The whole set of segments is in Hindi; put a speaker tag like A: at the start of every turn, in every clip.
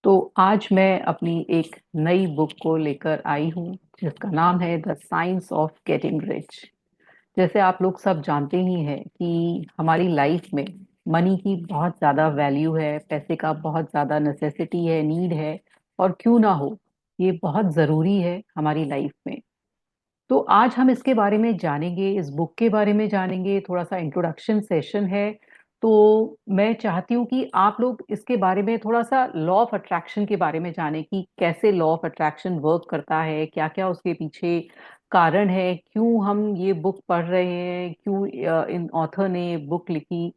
A: तो आज मैं अपनी एक नई बुक को लेकर आई हूँ जिसका नाम है the science of getting rich. जैसे आप लोग सब जानते ही हैं कि हमारी लाइफ में मनी की बहुत ज़्यादा वैल्यू है, पैसे का बहुत ज़्यादा नेसेसिटी है, नीड है। और क्यों ना हो, ये बहुत ज़रूरी है हमारी लाइफ में। तो आज हम इसके बारे में जानेंगे, इस बुक के बारे में जानेंगे, थोड़ा सा इंट्रोडक्शन सेशन है। तो मैं चाहती हूँ कि आप लोग इसके बारे में थोड़ा सा लॉ ऑफ अट्रैक्शन के बारे में जानें कि कैसे लॉ ऑफ अट्रैक्शन वर्क करता है, क्या क्या उसके पीछे कारण है, क्यों हम ये बुक पढ़ रहे हैं, क्यों इन ऑथर ने बुक लिखी।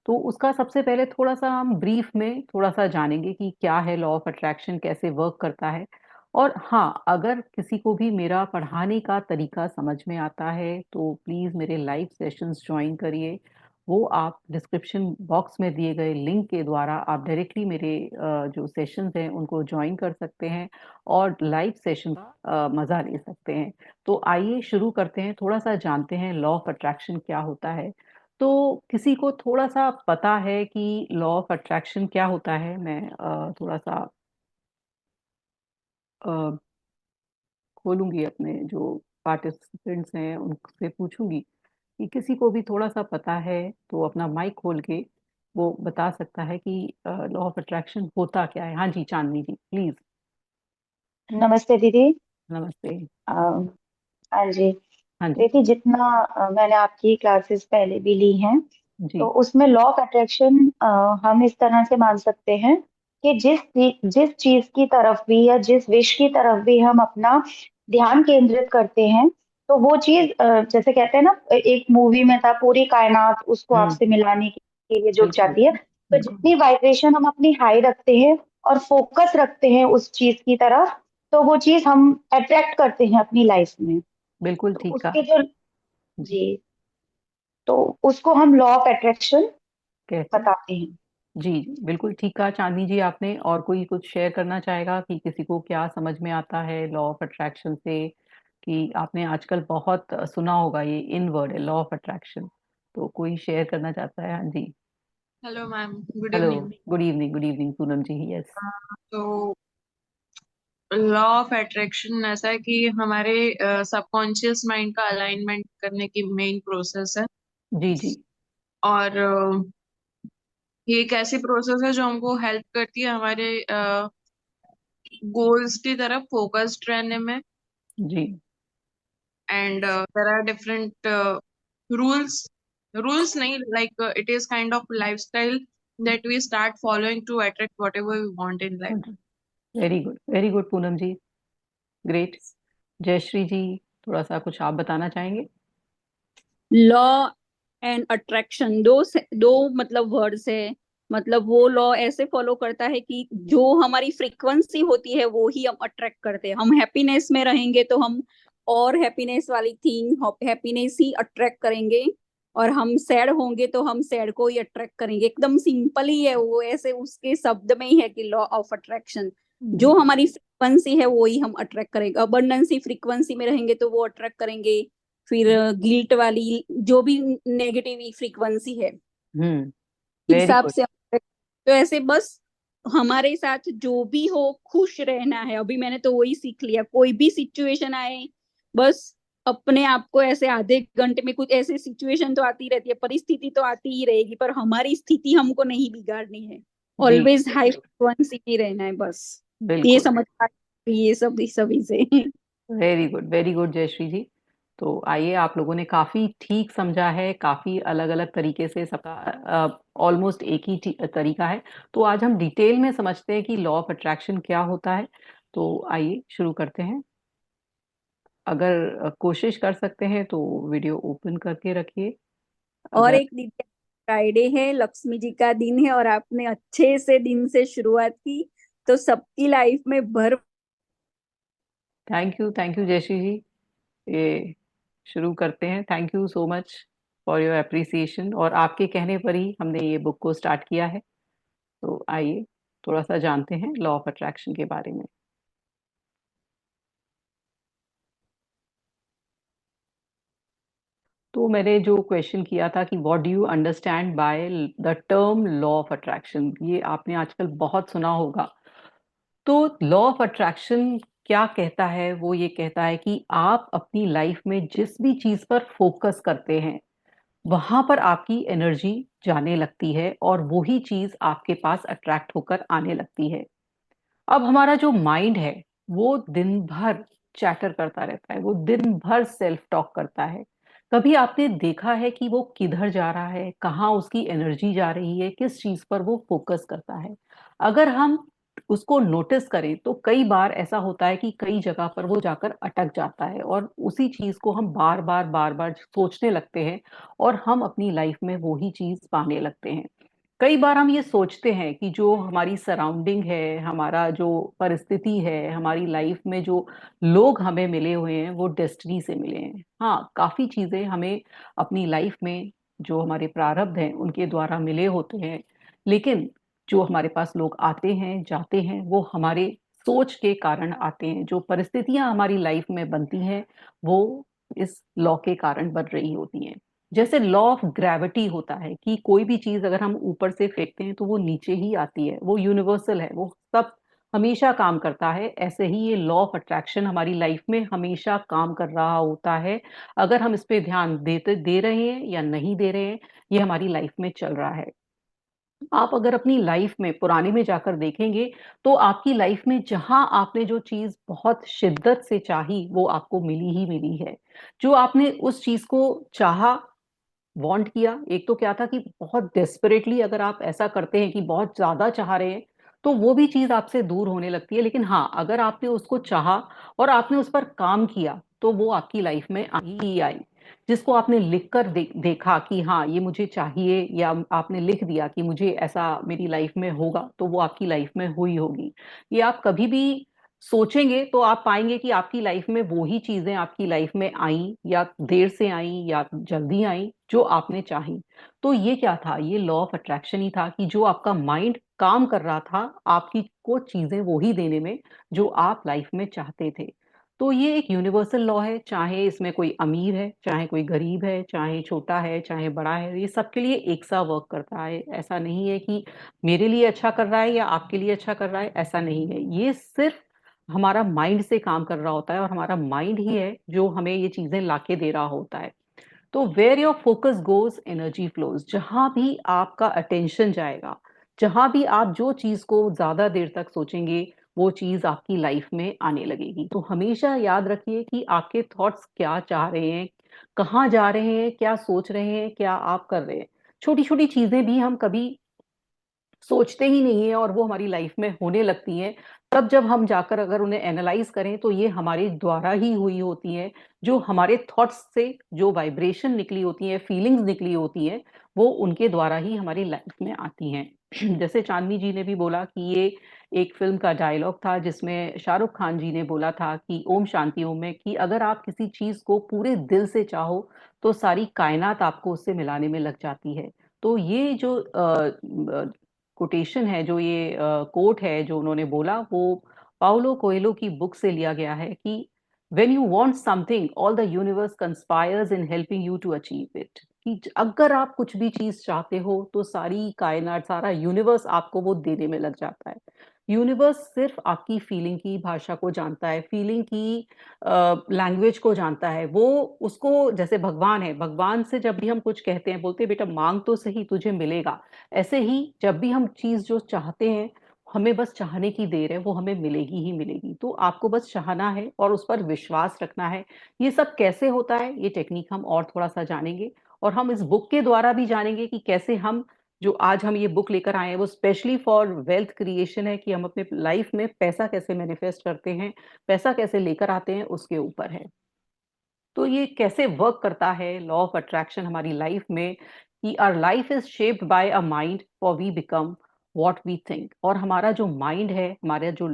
A: तो उसका सबसे पहले थोड़ा सा हम ब्रीफ में थोड़ा सा जानेंगे कि क्या है लॉ ऑफ अट्रैक्शन, कैसे वर्क करता है। और हाँ, अगर किसी को भी मेरा पढ़ाने का तरीका समझ में आता है तो प्लीज़ मेरे लाइव सेशंस ज्वाइन करिए। वो आप डिस्क्रिप्शन बॉक्स में दिए गए लिंक के द्वारा आप डायरेक्टली मेरे जो सेशंस हैं उनको ज्वाइन कर सकते हैं और लाइव सेशन का मज़ा ले सकते हैं। तो आइए शुरू करते हैं, थोड़ा सा जानते हैं लॉ ऑफ अट्रैक्शन क्या होता है। तो किसी को थोड़ा सा पता है कि लॉ ऑफ अट्रैक्शन क्या होता है? मैं थोड़ा सा अ, खोलूंगी, अपने जो पार्टिसिपेंट्स हैं उनसे पूछूंगी कि किसी को भी थोड़ा सा पता है तो अपना माइक खोल के वो बता सकता है कि लॉ ऑफ अट्रैक्शन होता क्या है। हाँ जी, चांदनी जी प्लीज।
B: नमस्ते दीदी।
A: नमस्ते।
B: अ, हाँ जी।
A: हाँ जी।
B: देखिए, जितना मैंने आपकी क्लासेस पहले भी ली हैं, तो
A: जी।
B: उसमें लॉ ऑफ अट्रैक्शन हम इस तरह से मान सकते हैं कि जिस चीज की तरफ भी या जिस विश की तरफ भी हम अपना ध्यान केंद्रित करते हैं, तो वो चीज जैसे कहते हैं ना, एक मूवी में था, पूरी कायनात उसको आपसे मिलाने के लिए जुट
A: बिल्कुल।
B: जाती है। तो
A: बिल्कुल।
B: जितनी वाइब्रेशन हम अपनी हाई रखते हैं और फोकस रखते हैं उस चीज की तरफ, तो वो चीज हम अट्रैक्ट करते हैं अपनी लाइफ में।
A: बिल्कुल
B: तो
A: ठीक कहा।
B: उसके जो
A: जी।
B: जी, तो उसको हम लॉ ऑफ अट्रैक्शन
A: कहते हैं।
B: बताते हैं।
A: जी जी, बिल्कुल ठीक कहा चांदनी जी आपने। और कोई कुछ शेयर करना चाहेगा कि किसी को क्या समझ में आता है लॉ ऑफ अट्रैक्शन से? कि आपने आजकल बहुत सुना होगा, ये इन वर्ड है लॉ ऑफ अट्रैक्शन। तो कोई शेयर करना चाहता है? हाँ जी।
C: Hello ma'am, good
A: hello.
C: Evening.
A: Good evening, good evening Poonam ji, yes.
C: तो लॉ ऑफ अट्रैक्शन ऐसा है कि हमारे सबकॉन्शियस माइंड का अलाइनमेंट करने की मेन प्रोसेस है।
A: जी जी।
C: और ये एक ऐसी प्रोसेस है जो हमको हेल्प करती है हमारे गोल्स की तरफ फोकस्ड रहने में।
A: जी।
C: And there are different rules rules नहीं, like it is kind of lifestyle that we start following to attract whatever we want in life.
A: Very good, very good Poonam ji. Great. Jayshree ji, थोड़ा सा कुछ आप बताना चाहेंगे?
D: लॉ एंड अट्रैक्शन दो मतलब वर्ड्स है। मतलब वो लॉ ऐसे फॉलो करता है कि जो हमारी फ्रीक्वेंसी होती है वो ही हम अट्रैक्ट करते हैं। हम हैप्पीनेस में रहेंगे तो हम और हैप्पीनेस वाली थिंग हैप्पीनेस ही अट्रैक्ट करेंगे, और हम सैड होंगे तो हम सैड को ही अट्रैक्ट करेंगे। एकदम सिंपल ही है वो, ऐसे उसके शब्द में ही है कि लॉ ऑफ अट्रैक्शन। जो
A: जी।
D: हमारी फ्रीक्वेंसी है वो ही हम अट्रैक्ट करेंगे। अबंडेंसी फ्रीक्वेंसी में रहेंगे तो वो अट्रैक्ट करेंगे। फिर गिल्ट वाली जो भी नेगेटिव फ्रीक्वेंसी है
A: वेरी
D: हिसाब
A: गुड।
D: से तो ऐसे बस हमारे साथ जो भी हो खुश रहना है। अभी मैंने तो वही सीख लिया, कोई भी सिचुएशन आए बस अपने आप को ऐसे आधे घंटे में, कुछ ऐसी सिचुएशन तो आती रहती है, परिस्थिति तो आती ही रहेगी, पर हमारी स्थिति हमको नहीं बिगाड़नी है।
A: जी।
D: ऑलवेज हाई फ्रिक्वेंसी में रहना है बस। ये
A: बिल्कुल।
D: समझ आ ये सब सभी से
A: very good, very good Jayshree ji. तो आइए, आप लोगों ने काफी ठीक समझा है, काफी अलग अलग तरीके से सबका ऑलमोस्ट एक ही तरीका है। तो आज हम डिटेल में समझते हैं कि लॉ ऑफ अट्रैक्शन क्या होता है। तो आइए शुरू करते हैं। अगर कोशिश कर सकते हैं तो वीडियो ओपन करके रखिए।
D: और
A: अगर
D: एक दिन फ्राइडे है, लक्ष्मी जी का दिन है, और आपने अच्छे से दिन से शुरुआत की तो सबकी लाइफ में भर।
A: थैंक यू जयश्री जी। ये शुरू करते हैं। Thank you so much for your appreciation, और आपके कहने पर ही हमने ये बुक को स्टार्ट किया है। तो आइए थोड़ा सा जानते हैं लॉ ऑफ अट्रैक्शन के बारे में। तो मैंने जो क्वेश्चन किया था कि what do you understand by the term law of attraction, ये आपने आजकल बहुत सुना होगा। तो लॉ ऑफ अट्रैक्शन क्या कहता है? वो ये कहता है कि आप अपनी लाइफ में जिस भी चीज पर फोकस करते हैं वहां पर आपकी एनर्जी जाने लगती है और वही चीज आपके पास अट्रैक्ट होकर आने लगती है। अब हमारा जो माइंड है वो दिन भर चैटर करता रहता है, वो दिन भर सेल्फ टॉक करता है। कभी आपने देखा है कि वो किधर जा रहा है, कहाँ उसकी एनर्जी जा रही है, किस चीज पर वो फोकस करता है? अगर हम उसको नोटिस करें तो कई बार ऐसा होता है कि कई जगह पर वो जाकर अटक जाता है और उसी चीज को हम बार बार सोचने लगते हैं और हम अपनी लाइफ में वो ही चीज पाने लगते हैं। कई बार हम ये सोचते हैं कि जो हमारी सराउंडिंग है, हमारा जो परिस्थिति है, हमारी लाइफ में जो लोग हमें मिले हुए हैं वो डेस्टिनी से मिले हैं। हाँ, काफी चीजें हमें अपनी लाइफ में जो हमारे प्रारब्ध हैं उनके द्वारा मिले होते हैं, लेकिन जो हमारे पास लोग आते हैं जाते हैं वो हमारे सोच के कारण आते हैं। जो परिस्थितियां हमारी लाइफ में बनती हैं वो इस लॉ के कारण बन रही होती हैं। जैसे लॉ ऑफ ग्रेविटी होता है कि कोई भी चीज अगर हम ऊपर से फेंकते हैं तो वो नीचे ही आती है, वो यूनिवर्सल है, वो सब हमेशा काम करता है। ऐसे ही ये लॉ ऑफ अट्रैक्शन हमारी लाइफ में हमेशा काम कर रहा होता है। अगर हम इस पे ध्यान देते दे रहे हैं या नहीं दे रहे हैं, ये हमारी लाइफ में चल रहा है। आप अगर अपनी लाइफ में पुराने में जाकर देखेंगे तो आपकी लाइफ में जहां आपने जो चीज बहुत शिद्दत से चाही वो आपको मिली ही मिली है। जो आपने उस चीज को चाहा, वांट किया, एक तो क्या था कि बहुत डेस्परेटली अगर आप ऐसा करते हैं कि बहुत ज्यादा चाह रहे हैं तो वो भी चीज आपसे दूर होने लगती है। लेकिन हाँ, अगर आपने उसको चाहा और आपने उस पर काम किया तो वो आपकी लाइफ में आई ही आई। जिसको आपने लिख कर देखा कि हाँ ये मुझे चाहिए, या आपने लिख दिया कि मुझे ऐसा मेरी लाइफ में होगा, तो वो आपकी लाइफ में हुई होगी। ये आप कभी भी सोचेंगे तो आप पाएंगे कि आपकी लाइफ में वो ही चीजें आपकी लाइफ में आई, या देर से आई या जल्दी आई, जो आपने चाही। तो ये क्या था? ये लॉ ऑफ अट्रैक्शन ही था कि जो आपका माइंड काम कर रहा था आपकी को चीजें वो ही देने में जो आप लाइफ में चाहते थे। तो ये एक यूनिवर्सल लॉ है, चाहे इसमें कोई अमीर है, चाहे कोई गरीब है, चाहे छोटा है, चाहे बड़ा है, ये सबके लिए एक सा वर्क करता है। ऐसा नहीं है कि मेरे लिए अच्छा कर रहा है या आपके लिए अच्छा कर रहा है, ऐसा नहीं है। ये सिर्फ हमारा माइंड से काम कर रहा होता है और हमारा माइंड ही है जो हमें ये चीजें लाके दे रहा होता है। तो where your focus goes energy flows. जहां भी आपका अटेंशन जाएगा, जहां भी आप जो चीज को ज्यादा देर तक सोचेंगे, वो चीज आपकी लाइफ में आने लगेगी। तो हमेशा याद रखिए कि आपके थॉट्स क्या चाह रहे हैं, कहाँ जा रहे हैं, क्या सोच रहे हैं, क्या आप कर रहे हैं। छोटी छोटी चीजें भी हम कभी सोचते ही नहीं है और वो हमारी लाइफ में होने लगती हैं। तब जब हम जाकर अगर उन्हें एनालाइज करें तो ये हमारे द्वारा ही हुई होती हैं। जो हमारे थॉट्स से जो वाइब्रेशन निकली होती है, फीलिंग्स निकली होती हैं, वो उनके द्वारा ही हमारी लाइफ में आती हैं। जैसे चांदनी जी ने भी बोला कि ये एक फिल्म का डायलॉग था जिसमें शाहरुख खान जी ने बोला था कि ओम शांति ओम में, कि अगर आप किसी चीज को पूरे दिल से चाहो तो सारी कायनात आपको उससे मिलाने में लग जाती है। तो ये जो कोटेशन है, जो ये कोट है जो उन्होंने बोला, वो पाउलो कोएलो की बुक से लिया गया है कि when you want something all the universe conspires in helping you to achieve it. कि अगर आप कुछ भी चीज चाहते हो तो सारी कायनात, सारा यूनिवर्स आपको वो देने में लग जाता है। यूनिवर्स सिर्फ आपकी फीलिंग की भाषा को जानता है, फीलिंग की लैंग्वेज को जानता है। वो उसको, जैसे भगवान है, भगवान से जब भी हम कुछ कहते हैं, बोलते हैं बेटा मांग तो सही, तुझे मिलेगा। ऐसे ही जब भी हम चीज जो चाहते हैं, हमें बस चाहने की देर है, वो हमें मिलेगी ही मिलेगी। तो आपको बस चाहना है और उस पर विश्वास रखना है। ये सब कैसे होता है, ये टेक्निक हम और थोड़ा सा जानेंगे, और हम इस बुक के द्वारा भी जानेंगे कि कैसे हम, जो आज हम ये बुक लेकर आए हैं वो स्पेशली फॉर वेल्थ क्रिएशन है, कि हम अपने लाइफ में पैसा कैसे मैनिफेस्ट करते हैं, पैसा कैसे लेकर आते हैं, उसके ऊपर है। तो ये कैसे वर्क करता है लॉ ऑफ अट्रैक्शन हमारी लाइफ में, कि our life is shaped by a mind for we become what we think. और हमारा जो माइंड है, हमारा जो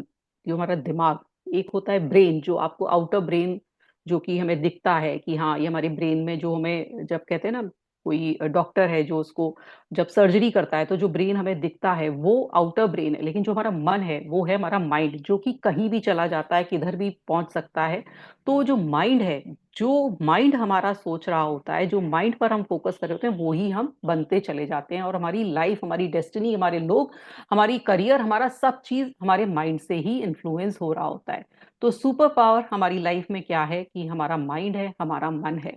A: जो हमारा दिमाग, एक होता है ब्रेन, जो आपको आउटर ब्रेन जो कि हमें दिखता है कि हाँ ये हमारे ब्रेन में जो हमें, जब कहते हैं ना कोई डॉक्टर है जो उसको जब सर्जरी करता है तो जो ब्रेन हमें दिखता है वो आउटर ब्रेन है, लेकिन जो हमारा मन है वो है हमारा माइंड, जो कि कहीं भी चला जाता है, किधर भी पहुंच सकता है। तो जो माइंड है, जो माइंड हमारा सोच रहा होता है, जो माइंड पर हम फोकस कर रहे होते हैं, वो ही हम बनते चले जाते हैं। और हमारी लाइफ, हमारी डेस्टिनी, हमारे लोग, हमारी करियर, हमारा सब चीज हमारे माइंड से ही इन्फ्लुएंस हो रहा होता है। तो सुपर पावर हमारी लाइफ में क्या है कि हमारा माइंड है, हमारा मन है।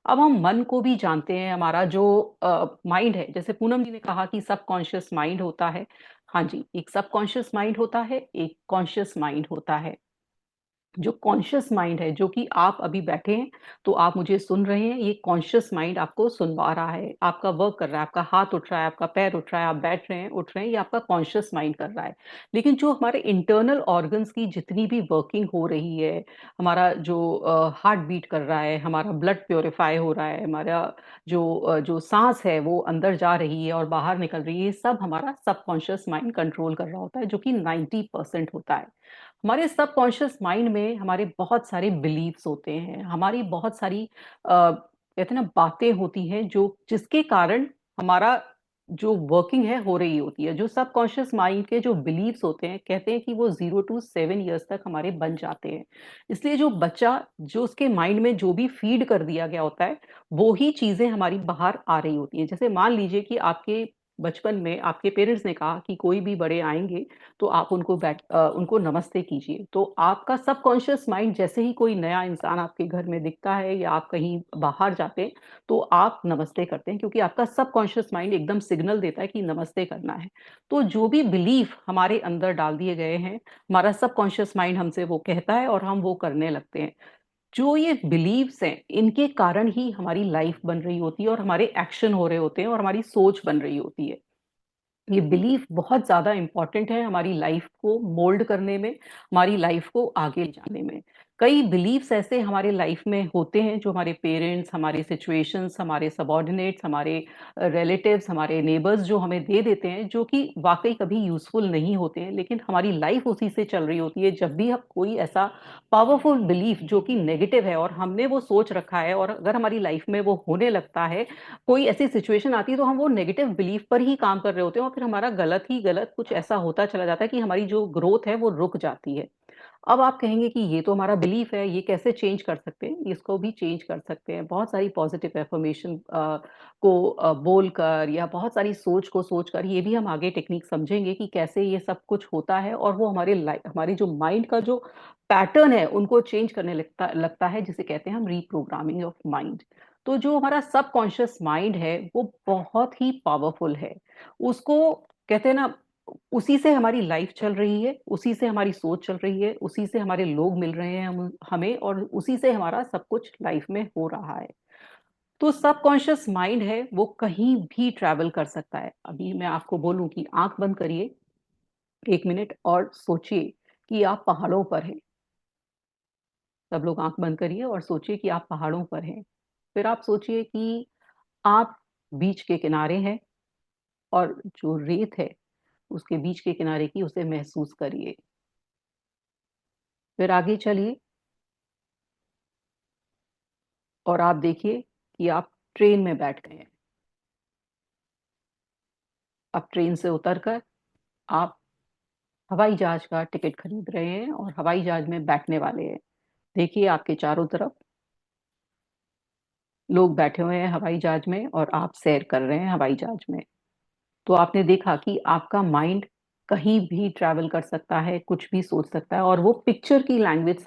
A: अब हम मन को भी जानते हैं। हमारा जो माइंड है, जैसे पूनम जी ने कहा कि सबकॉन्शियस माइंड होता है। हाँ जी, एक सबकॉन्शियस माइंड होता है, एक कॉन्शियस माइंड होता है। जो कॉन्शियस माइंड है, जो कि आप अभी बैठे हैं तो आप मुझे सुन रहे हैं, ये कॉन्शियस माइंड आपको सुनवा रहा है, आपका वर्क कर रहा है, आपका हाथ उठ रहा है, आपका पैर उठ रहा है, आप बैठ रहे हैं, उठ रहे हैं, ये आपका कॉन्शियस माइंड कर रहा है। लेकिन जो हमारे इंटरनल ऑर्गन्स की जितनी भी वर्किंग हो रही है, हमारा जो हार्ट बीट कर रहा है, हमारा ब्लड प्योरीफाई हो रहा है, हमारा जो सांस है वो अंदर जा रही है और बाहर निकल रही है, ये सब हमारा सबकॉन्शियस माइंड कंट्रोल कर रहा होता है, जो कि 90% होता है। हमारे सबकॉन्शियस माइंड में हमारे बहुत सारे बिलीव्स होते हैं, हमारी बहुत सारी कहते हैं ना बातें होती हैं, जो जिसके कारण हमारा जो वर्किंग है हो रही होती है। जो सबकॉन्शियस माइंड के जो बिलीव्स होते हैं, कहते हैं कि वो 0 to 7 years तक हमारे बन जाते हैं। इसलिए जो बच्चा, जो उसके माइंड में जो भी फीड कर दिया गया होता है, वो ही चीजें हमारी बाहर आ रही होती हैं। जैसे मान लीजिए कि आपके बचपन में आपके पेरेंट्स ने कहा कि कोई भी बड़े आएंगे तो आप उनको नमस्ते कीजिए। तो आपका सबकॉन्शियस माइंड, जैसे ही कोई नया इंसान आपके घर में दिखता है या आप कहीं बाहर जाते हैं तो आप नमस्ते करते हैं, क्योंकि आपका सबकॉन्शियस माइंड एकदम सिग्नल देता है कि नमस्ते करना है। तो जो भी बिलीफ हमारे अंदर डाल दिए गए हैं, हमारा सबकॉन्शियस माइंड हमसे वो कहता है और हम वो करने लगते हैं। जो ये बिलीव्स हैं, इनके कारण ही हमारी लाइफ बन रही होती है और हमारे एक्शन हो रहे होते हैं और हमारी सोच बन रही होती है। ये बिलीफ बहुत ज्यादा इंपॉर्टेंट है हमारी लाइफ को मोल्ड करने में, हमारी लाइफ को आगे ले जाने में। कई बिलीफ्स ऐसे हमारे लाइफ में होते हैं, जो हमारे पेरेंट्स, हमारे सिचुएशंस, हमारे सबॉर्डिनेट्स, हमारे रिलेटिव्स, हमारे नेबर्स जो हमें दे देते हैं, जो कि वाकई कभी यूजफुल नहीं होते हैं, लेकिन हमारी लाइफ उसी से चल रही होती है। जब भी हम कोई ऐसा पावरफुल बिलीफ जो कि नेगेटिव है और हमने वो सोच रखा है, और अगर हमारी लाइफ में वो होने लगता है, कोई ऐसी सिचुएशन आती है, तो हम वो नेगेटिव बिलीफ पर ही काम कर रहे होते हैं और फिर हमारा गलत ही गलत कुछ ऐसा होता चला जाता है कि हमारी जो ग्रोथ है वो रुक जाती है। अब आप कहेंगे कि ये तो हमारा बिलीफ है, ये कैसे चेंज कर सकते हैं? इसको भी चेंज कर सकते हैं। बहुत सारी पॉजिटिव एफर्मेशन को बोलकर, या बहुत सारी सोच को सोचकर, ये भी हम आगे टेक्निक समझेंगे कि कैसे ये सब कुछ होता है, और वो हमारे हमारी जो माइंड का जो पैटर्न है उनको चेंज करने लगता लगता है, जिसे कहते हैं हम रीप्रोग्रामिंग ऑफ माइंड। तो जो हमारा सबकॉन्शियस माइंड है वो बहुत ही पावरफुल है। उसको कहते हैं ना, उसी से हमारी लाइफ चल रही है, उसी से हमारी सोच चल रही है, उसी से हमारे लोग मिल रहे हैं हमें, और उसी से हमारा सब कुछ लाइफ में हो रहा है। तो सबकॉन्शियस माइंड है वो कहीं भी ट्रैवल कर सकता है। अभी मैं आपको बोलूं कि आंख बंद करिए 1 मिनट और सोचिए कि आप पहाड़ों पर हैं। सब लोग आंख बंद करिए और सोचिए कि आप पहाड़ों पर हैं। फिर आप सोचिए कि आप बीच के किनारे हैं, और जो रेत है उसके बीच के किनारे की उसे महसूस करिए। फिर आगे चलिए और आप देखिए कि आप ट्रेन में बैठ गए हैं। अब ट्रेन से उतरकर आप हवाई जहाज का टिकट खरीद रहे हैं और हवाई जहाज में बैठने वाले हैं। देखिए आपके चारों तरफ लोग बैठे हुए हैं हवाई जहाज में, और आप सैर कर रहे हैं हवाई जहाज में। तो आपने देखा कि आपका माइंड कहीं भी ट्रैवल कर सकता है, कुछ भी सोच सकता है, और वो पिक्चर की लैंग्वेज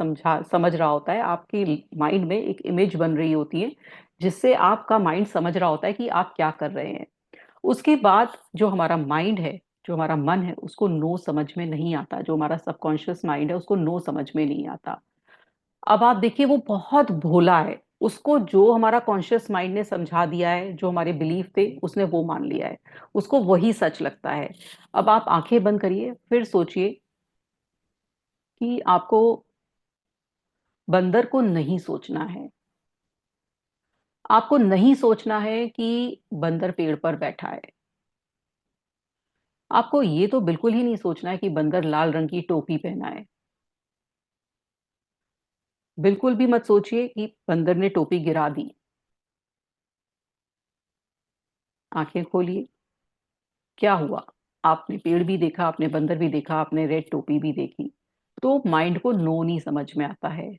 A: समझ रहा होता है। आपकी माइंड में एक इमेज बन रही होती है, जिससे आपका माइंड समझ रहा होता है कि आप क्या कर रहे हैं। उसके बाद जो हमारा माइंड है, जो हमारा मन है, उसको नो समझ में नहीं आता। जो हमारा सबकॉन्शियस माइंड है उसको नो समझ में नहीं आता। अब आप देखिए वो बहुत भोला है। उसको जो हमारा कॉन्शियस माइंड ने समझा दिया है, जो हमारे बिलीफ थे, उसने वो मान लिया है, उसको वही सच लगता है। अब आप आंखें बंद करिए, फिर सोचिए कि आपको बंदर को नहीं सोचना है। आपको नहीं सोचना है कि बंदर पेड़ पर बैठा है। आपको ये तो बिल्कुल ही नहीं सोचना है कि बंदर लाल रंग की टोपी पहना है। बिल्कुल भी मत सोचिए कि बंदर ने टोपी गिरा दी। आंखें खोलिए। क्या हुआ? आपने पेड़ भी देखा, आपने बंदर भी देखा, आपने रेड टोपी भी देखी। तो माइंड को नो नहीं समझ में आता है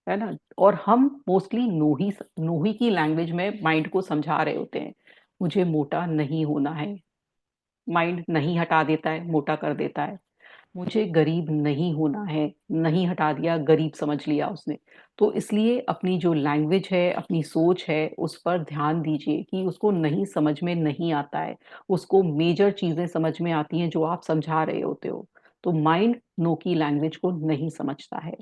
A: ना? और हम मोस्टली नो ही की लैंग्वेज में माइंड को समझा रहे होते हैं। मुझे मोटा नहीं होना है, माइंड नहीं हटा देता है, मोटा कर देता है। मुझे गरीब नहीं होना है, नहीं हटा दिया, गरीब समझ लिया उसने। तो इसलिए अपनी जो लैंग्वेज है, अपनी सोच है, उस पर ध्यान दीजिए कि उसको नहीं समझ में नहीं आता है। उसको मेजर चीजें समझ में आती हैं जो आप समझा रहे होते हो। तो माइंड नो की लैंग्वेज को नहीं समझता है।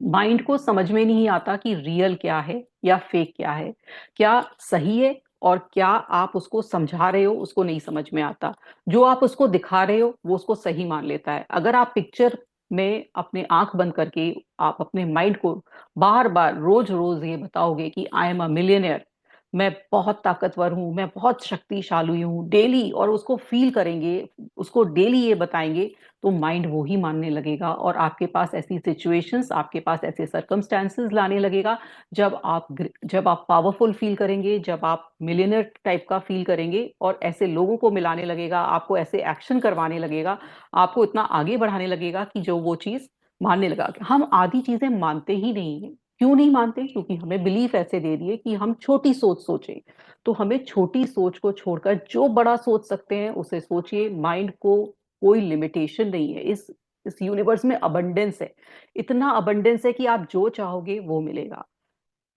A: माइंड को समझ में नहीं आता कि रियल क्या है या फेक क्या है, क्या सही है और क्या आप उसको समझा रहे हो, उसको नहीं समझ में आता। जो आप उसको दिखा रहे हो वो उसको सही मान लेता है। अगर आप पिक्चर में अपने आंख बंद करके आप अपने माइंड को बार बार रोज रोज ये बताओगे कि आई एम अ मिलियनियर, मैं बहुत ताकतवर हूं, मैं बहुत शक्तिशाली हूं डेली, और उसको फील करेंगे, उसको डेली ये बताएंगे, तो माइंड वो ही मानने लगेगा और आपके पास ऐसी सिचुएशंस, आपके पास ऐसे सर्कमस्टांसेस लाने लगेगा। जब आप पावरफुल फील करेंगे, जब आप मिलियनर टाइप का फील करेंगे और ऐसे लोगों को मिलाने लगेगा, आपको ऐसे एक्शन करवाने लगेगा, आपको इतना आगे बढ़ाने लगेगा कि जो वो चीज मानने लगा। हम आधी चीजें मानते ही नहीं है। क्यों नहीं मानते? क्योंकि हमें बिलीफ ऐसे दे दिए कि हम छोटी सोच सोचें। तो हमें छोटी सोच को छोड़कर जो बड़ा सोच सकते हैं उसे सोचिए। माइंड को कोई लिमिटेशन नहीं है। इस यूनिवर्स में अबंडेंस है, इतना अबंडेंस है कि आप जो चाहोगे वो मिलेगा।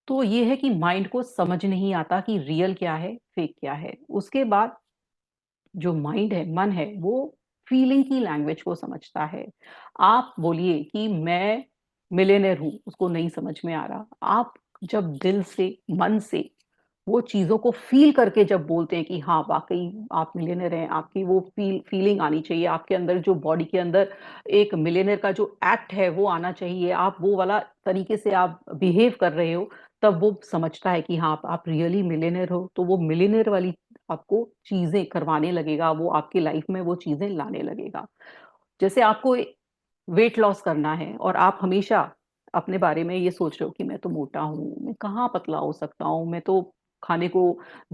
A: तो ये है कि माइंड को समझ नहीं आता कि रियल क्या है, फेक क्या है। उसके बाद जो माइंड है, मन है, वो फीलिंग की लैंग्वेज को समझता है। आप बोलिए कि मैं मिलियनेयर हूं, उसको नहीं समझ में आ रहा। आप जब दिल से, मन से वो चीजों को फील करके जब बोलते हैं कि हाँ वाकई आप मिलियनर हैं, आपकी वो फीलिंग आनी चाहिए, आपके अंदर जो बॉडी के अंदर एक मिलियनर का जो एक्ट है वो आना चाहिए, आप वो वाला तरीके से आप बिहेव कर रहे हो, तब वो समझता है कि हाँ आप रियली मिलियनर हो। तो वो मिलियनर वाली आपको चीजें करवाने लगेगा, वो आपकी लाइफ में वो चीजें लाने लगेगा। जैसे आपको वेट लॉस करना है और आप हमेशा अपने बारे में ये सोच रहे हो कि मैं तो मोटा हूं, मैं कहाँ पतला हो सकता हूँ, मैं तो खाने को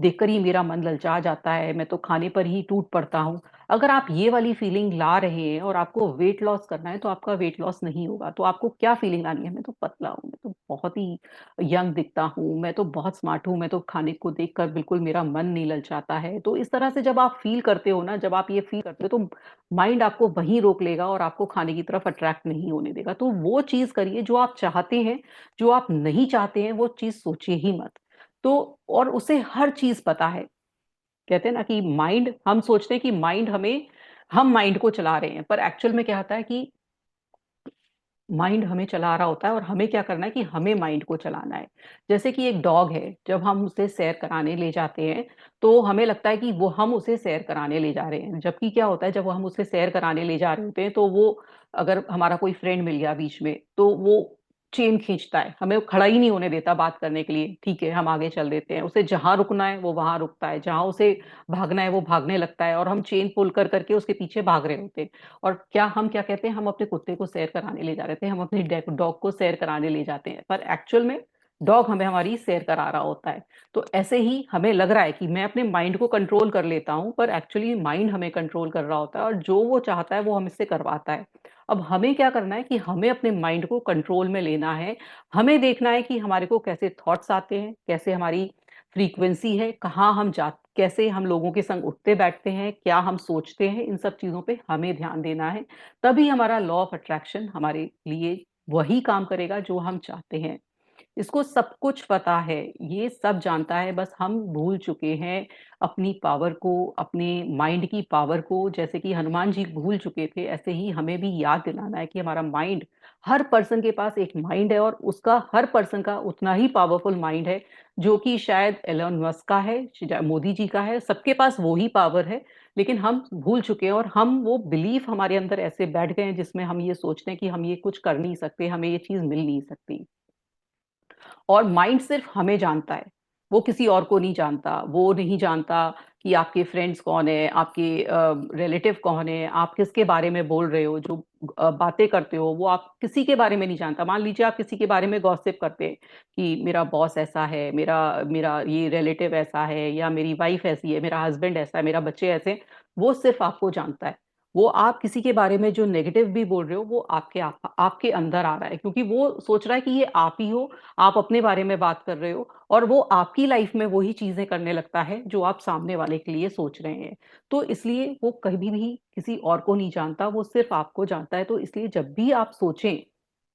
A: देखकर ही मेरा मन ललचा जाता है, मैं तो खाने पर ही टूट पड़ता हूँ। अगर आप ये वाली फीलिंग ला रहे हैं और आपको वेट लॉस करना है, तो आपका वेट लॉस नहीं होगा। तो आपको क्या फीलिंग लानी है? मैं तो पतला हूँ, मैं तो बहुत ही यंग दिखता हूँ, मैं तो बहुत स्मार्ट हूँ, मैं तो खाने को देखकर बिल्कुल मेरा मन नहीं ललचाता है। तो इस तरह से जब आप फील करते हो ना, जब आप ये फील करते हो, तो माइंड आपको वहीं रोक लेगा और आपको खाने की तरफ अट्रैक्ट नहीं होने देगा। तो वो चीज करिए जो आप चाहते हैं। जो आप नहीं चाहते हैं वो चीज सोचिए ही मत। तो और उसे हर चीज पता है। कहते हैं ना कि माइंड, हम सोचते हैं कि हम माइंड को चला रहे हैं, पर एक्चुअल में क्या होता है कि माइंड हमें चला रहा होता है और हमें क्या करना है कि हमें माइंड को चलाना है। जैसे कि एक डॉग है, जब हम उसे सैर कराने ले जाते हैं तो हमें लगता है कि वो हम उसे सैर कराने ले जा रहे हैं, जबकि क्या होता है, जब हम उसे सैर कराने ले जा रहे होते हैं तो वो, अगर हमारा कोई फ्रेंड मिल गया बीच में तो वो चेन खींचता है, हमें खड़ा ही नहीं होने देता बात करने के लिए। ठीक है, हम आगे चल देते हैं, उसे जहां रुकना है वो वहां रुकता है, जहां उसे भागना है वो भागने लगता है, और हम चेन पुल कर करके उसके पीछे भाग रहे होते हैं। और हम क्या कहते हैं, हम अपने कुत्ते को सैर कराने ले जा रहे थे, हम अपने डॉग को सैर कराने ले जाते हैं, पर एक्चुअल में डॉग हमें हमारी सैर करा रहा होता है। तो ऐसे ही हमें लग रहा है कि मैं अपने माइंड को कंट्रोल कर लेता हूं, पर एक्चुअली माइंड हमें कंट्रोल कर रहा होता है और जो वो चाहता है वो हमसे करवाता है। अब हमें क्या करना है कि हमें अपने माइंड को कंट्रोल में लेना है। हमें देखना है कि हमारे को कैसे थॉट्स आते हैं, कैसे हमारी फ्रीक्वेंसी है, कहाँ हम जा, कैसे हम लोगों के संग उठते बैठते हैं, क्या हम सोचते हैं, इन सब चीजों पे हमें ध्यान देना है। तभी हमारा लॉ ऑफ अट्रैक्शन हमारे लिए वही काम करेगा जो हम चाहते हैं। इसको सब कुछ पता है, ये सब जानता है, बस हम भूल चुके हैं अपनी पावर को, अपने माइंड की पावर को। जैसे कि हनुमान जी भूल चुके थे, ऐसे ही हमें भी याद दिलाना है कि हमारा माइंड, हर पर्सन के पास एक माइंड है और उसका, हर पर्सन का उतना ही पावरफुल माइंड है, जो कि शायद एलोन मस्क का है, मोदी जी का है, सबके पास वो ही पावर है। लेकिन हम भूल चुके हैं और हम वो बिलीफ हमारे अंदर ऐसे बैठ गए हैं जिसमें हम ये सोचते हैं कि हम ये कुछ कर नहीं सकते, हमें ये चीज मिल नहीं सकती। और माइंड सिर्फ हमें जानता है, वो किसी और को नहीं जानता, वो नहीं जानता कि आपके फ्रेंड्स कौन है, आपके रिलेटिव कौन है, आप किसके बारे में बोल रहे हो, जो बातें करते हो वो आप किसी के बारे में नहीं जानता। मान लीजिए आप किसी के बारे में गॉसिप करते हैं कि मेरा बॉस ऐसा है, मेरा मेरा ये रिलेटिव ऐसा है, या मेरी वाइफ ऐसी है, मेरा हस्बैंड ऐसा है, मेरा बच्चे ऐसे हैं, वो सिर्फ आपको जानता है। वो आप किसी के बारे में जो नेगेटिव भी बोल रहे हो वो आपके अंदर आ रहा है, क्योंकि वो सोच रहा है कि ये आप ही हो, आप अपने बारे में बात कर रहे हो, और वो आपकी लाइफ में वही चीजें करने लगता है जो आप सामने वाले के लिए सोच रहे हैं। तो इसलिए वो कभी भी किसी और को नहीं जानता, वो सिर्फ आपको जानता है। तो इसलिए जब भी आप सोचें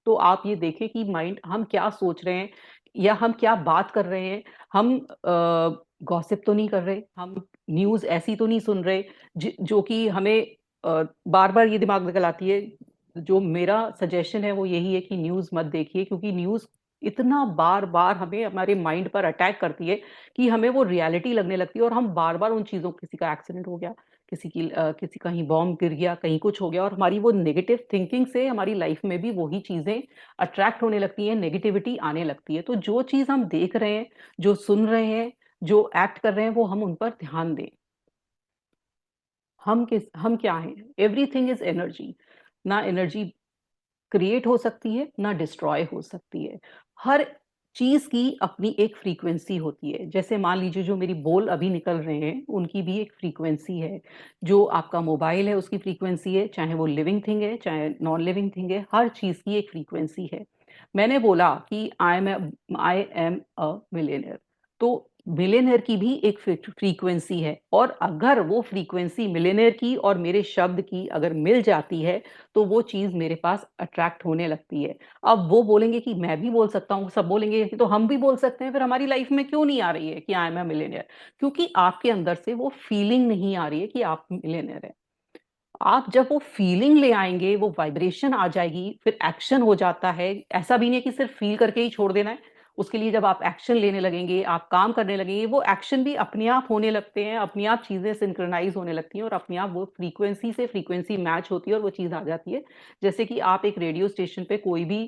A: तो आप ये देखें कि माइंड हम क्या सोच रहे हैं या हम क्या बात कर रहे हैं। हम गॉसिप तो नहीं कर रहे, हम न्यूज ऐसी तो नहीं सुन रहे जो कि हमें बार बार ये दिमाग में गलाती है। जो मेरा सजेशन है वो यही है कि न्यूज मत देखिए, क्योंकि न्यूज इतना बार बार हमें हमारे माइंड पर अटैक करती है कि हमें वो रियलिटी लगने लगती है, और हम बार बार उन चीजों, किसी का एक्सीडेंट हो गया, किसी कहीं बॉम्ब गिर गया, कहीं कुछ हो गया, और हमारी वो नेगेटिव थिंकिंग से हमारी लाइफ में भी वही चीजें अट्रैक्ट होने लगती हैं, नेगेटिविटी आने लगती है। तो जो चीज हम देख रहे हैं, जो सुन रहे हैं, जो एक्ट कर रहे हैं, वो हम उन पर ध्यान दें। हम क्या हैं? Everything is energy. ना एनर्जी क्रिएट हो सकती है, ना डिस्ट्रॉय हो सकती है। हर चीज की अपनी एक फ्रीक्वेंसी होती है। जैसे मान लीजिए जो मेरी बोल अभी निकल रहे हैं, उनकी भी एक फ्रीक्वेंसी है। जो आपका मोबाइल है उसकी फ्रीक्वेंसी है, चाहे वो लिविंग थिंग है चाहे नॉन लिविंग थिंग है, हर चीज की एक फ्रीक्वेंसी है। मैंने बोला कि आई एम अ मिलियनर, तो मिलियनर की भी एक फ्रीक्वेंसी है, और अगर वो फ्रीक्वेंसी मिलियनर की और मेरे शब्द की अगर मिल जाती है तो वो चीज मेरे पास अट्रैक्ट होने लगती है। अब वो बोलेंगे कि मैं भी बोल सकता हूँ, सब बोलेंगे कि तो हम भी बोल सकते हैं, फिर हमारी लाइफ में क्यों नहीं आ रही है कि आई एम अ मिलियनर? क्योंकि आपके अंदर से वो फीलिंग नहीं आ रही है कि आप मिलियनर है। आप जब वो फीलिंग ले आएंगे, वो वाइब्रेशन आ जाएगी, फिर एक्शन हो जाता है। ऐसा भी नहीं है कि सिर्फ फील करके ही छोड़ देना है, उसके लिए जब आप एक्शन लेने लगेंगे, आप काम करने लगेंगे, वो एक्शन भी अपने आप होने लगते हैं, अपने आप चीजें सिंक्रोनाइज होने लगती हैं, और अपने आप वो फ्रीक्वेंसी से फ्रीक्वेंसी मैच होती है और वो चीज आ जाती है। जैसे कि आप एक रेडियो स्टेशन पे कोई भी,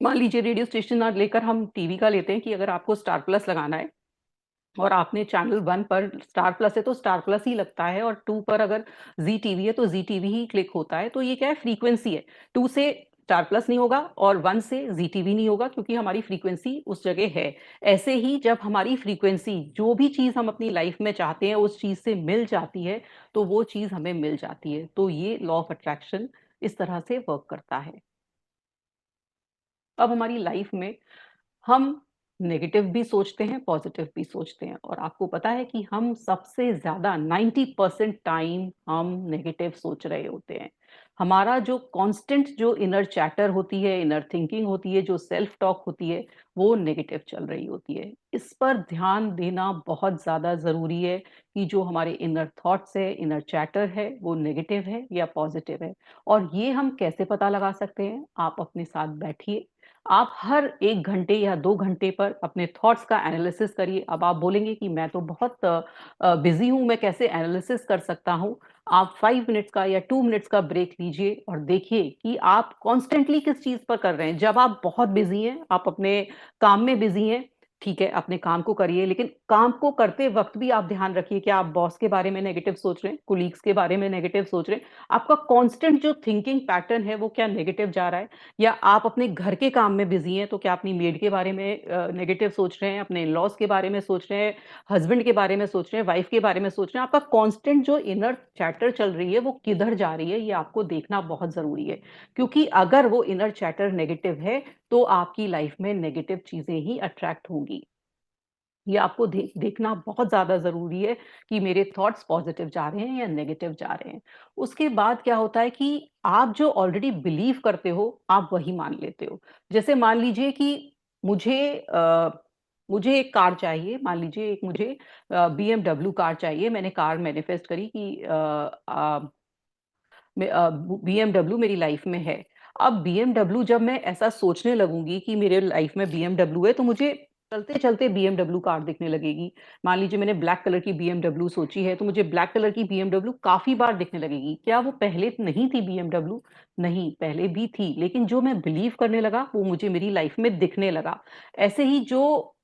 A: मान लीजिए रेडियो स्टेशन ना लेकर हम टीवी का लेते हैं, कि अगर आपको स्टार प्लस लगाना है और आपने चैनल 1 पर स्टार प्लस है तो स्टार प्लस ही लगता है, और 2 पर अगर जी टीवी है तो जी टीवी ही क्लिक होता है। तो ये क्या है? फ्रीक्वेंसी है। 2 से स्टार प्लस नहीं होगा और 1 से जी टीवी नहीं होगा, क्योंकि हमारी फ्रीक्वेंसी उस जगह है। ऐसे ही जब हमारी फ्रीक्वेंसी, जो भी चीज हम अपनी लाइफ में चाहते हैं उस चीज से मिल जाती है, तो वो चीज हमें मिल जाती है। तो ये लॉ ऑफ अट्रैक्शन इस तरह से वर्क करता है। अब हमारी लाइफ में हम नेगेटिव भी सोचते हैं, पॉजिटिव भी सोचते हैं, और आपको पता है कि हम सबसे ज्यादा 90% टाइम हम नेगेटिव सोच रहे होते हैं। हमारा जो कांस्टेंट जो इनर चैटर होती है, इनर थिंकिंग होती है, जो सेल्फ टॉक होती है, वो नेगेटिव चल रही होती है। इस पर ध्यान देना बहुत ज्यादा जरूरी है कि जो हमारे इनर थॉट्स है, इनर चैटर है, वो नेगेटिव है या पॉजिटिव है। और ये हम कैसे पता लगा सकते हैं? आप अपने साथ बैठिए, आप हर 1 घंटे या 2 घंटे पर अपने थॉट्स का एनालिसिस करिए। अब आप बोलेंगे कि मैं तो बहुत बिजी हूं, मैं कैसे एनालिसिस कर सकता हूं? आप 5 मिनट्स का या 2 मिनट्स का ब्रेक लीजिए और देखिए कि आप कॉन्स्टेंटली किस चीज पर कर रहे हैं। जब आप बहुत बिजी हैं, आप अपने काम में बिजी हैं, ठीक है, अपने काम को करिए, लेकिन काम को करते वक्त भी आप ध्यान रखिए कि आप बॉस के बारे में नेगेटिव सोच रहे हैं, कुलीग्स के बारे में नेगेटिव सोच रहे हैं। आपका कांस्टेंट जो थिंकिंग पैटर्न है वो क्या नेगेटिव जा रहा है? या आप अपने घर के काम में बिजी हैं, तो क्या अपनी मेड के बारे में नेगेटिव सोच रहे हैं, अपने लॉस के बारे में सोच रहे हैं, हस्बैंड के बारे में सोच रहे हैं, वाइफ के बारे में सोच रहे हैं? आपका कांस्टेंट जो इनर चैटर चल रही है वो किधर जा रही है, ये आपको देखना बहुत जरूरी है। क्योंकि अगर वो इनर चैटर नेगेटिव है तो आपकी लाइफ में नेगेटिव चीजें ही अट्रैक्ट होंगी। ये आपको देखना बहुत ज्यादा जरूरी है कि मेरे थॉट्स पॉजिटिव जा रहे हैं या नेगेटिव जा रहे हैं। उसके बाद क्या होता है कि आप जो ऑलरेडी बिलीव करते हो आप वही मान लेते हो। जैसे मान लीजिए कि मुझे मुझे एक कार चाहिए, मान लीजिए एक मुझे BMW कार चाहिए। मैंने कार मैनिफेस्ट करी कि BMW मेरी लाइफ में है। अब BMW जब मैं ऐसा सोचने लगूंगी कि मेरे लाइफ में BMW है, तो मुझे चलते चलते BMW कार दिखने लगेगी। मान लीजिए मैंने ब्लैक कलर की BMW सोची है, तो मुझे ब्लैक कलर की BMW काफी बार दिखने लगेगी। क्या वो पहले नहीं थी BMW? नहीं, पहले भी थी, लेकिन जो मैं बिलीव करने लगा वो मुझे मेरी लाइफ में दिखने लगा। ऐसे ही जो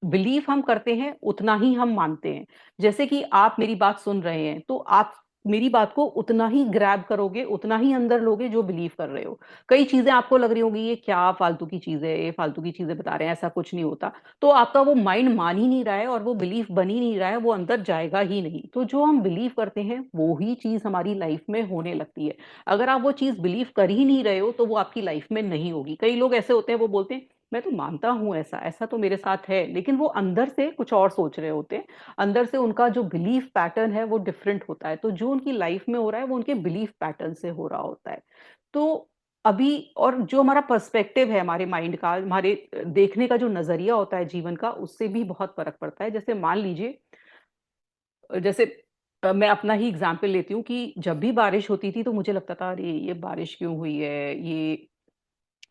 A: बिलीव हम करते हैं उतना ही हम मानते हैं। जैसे कि आप मेरी बात सुन रहे हैं तो आप मेरी बात को उतना ही ग्रैब करोगे, उतना ही अंदर लोगे जो बिलीव कर रहे हो। कई चीजें आपको लग रही होंगी ये क्या फालतू की चीज है, ये फालतू की चीजें बता रहे हैं, ऐसा कुछ नहीं होता। तो आपका वो माइंड मान ही नहीं रहा है और वो बिलीफ बन ही नहीं रहा है, वो अंदर जाएगा ही नहीं। तो जो हम बिलीव करते हैं वो ही चीज हमारी लाइफ में होने लगती है। अगर आप वो चीज बिलीव कर ही नहीं रहे हो तो वो आपकी लाइफ में नहीं होगी। कई लोग ऐसे होते हैं, वो बोलते हैं मैं तो मानता हूं ऐसा ऐसा तो मेरे साथ है, लेकिन वो अंदर से कुछ और सोच रहे होते हैं। अंदर से उनका जो बिलीफ पैटर्न है वो डिफरेंट होता है। तो जो उनकी लाइफ में हो रहा है वो उनके बिलीफ पैटर्न से हो रहा होता है। तो अभी, और जो हमारा पर्सपेक्टिव है हमारे माइंड का, हमारे देखने का जो नजरिया होता है जीवन का, उससे भी बहुत फर्क पड़ता है। जैसे मान लीजिए, जैसे मैं अपना ही एग्जाम्पल लेती हूँ कि जब भी बारिश होती थी तो मुझे लगता था अरे ये बारिश क्यों हुई है, ये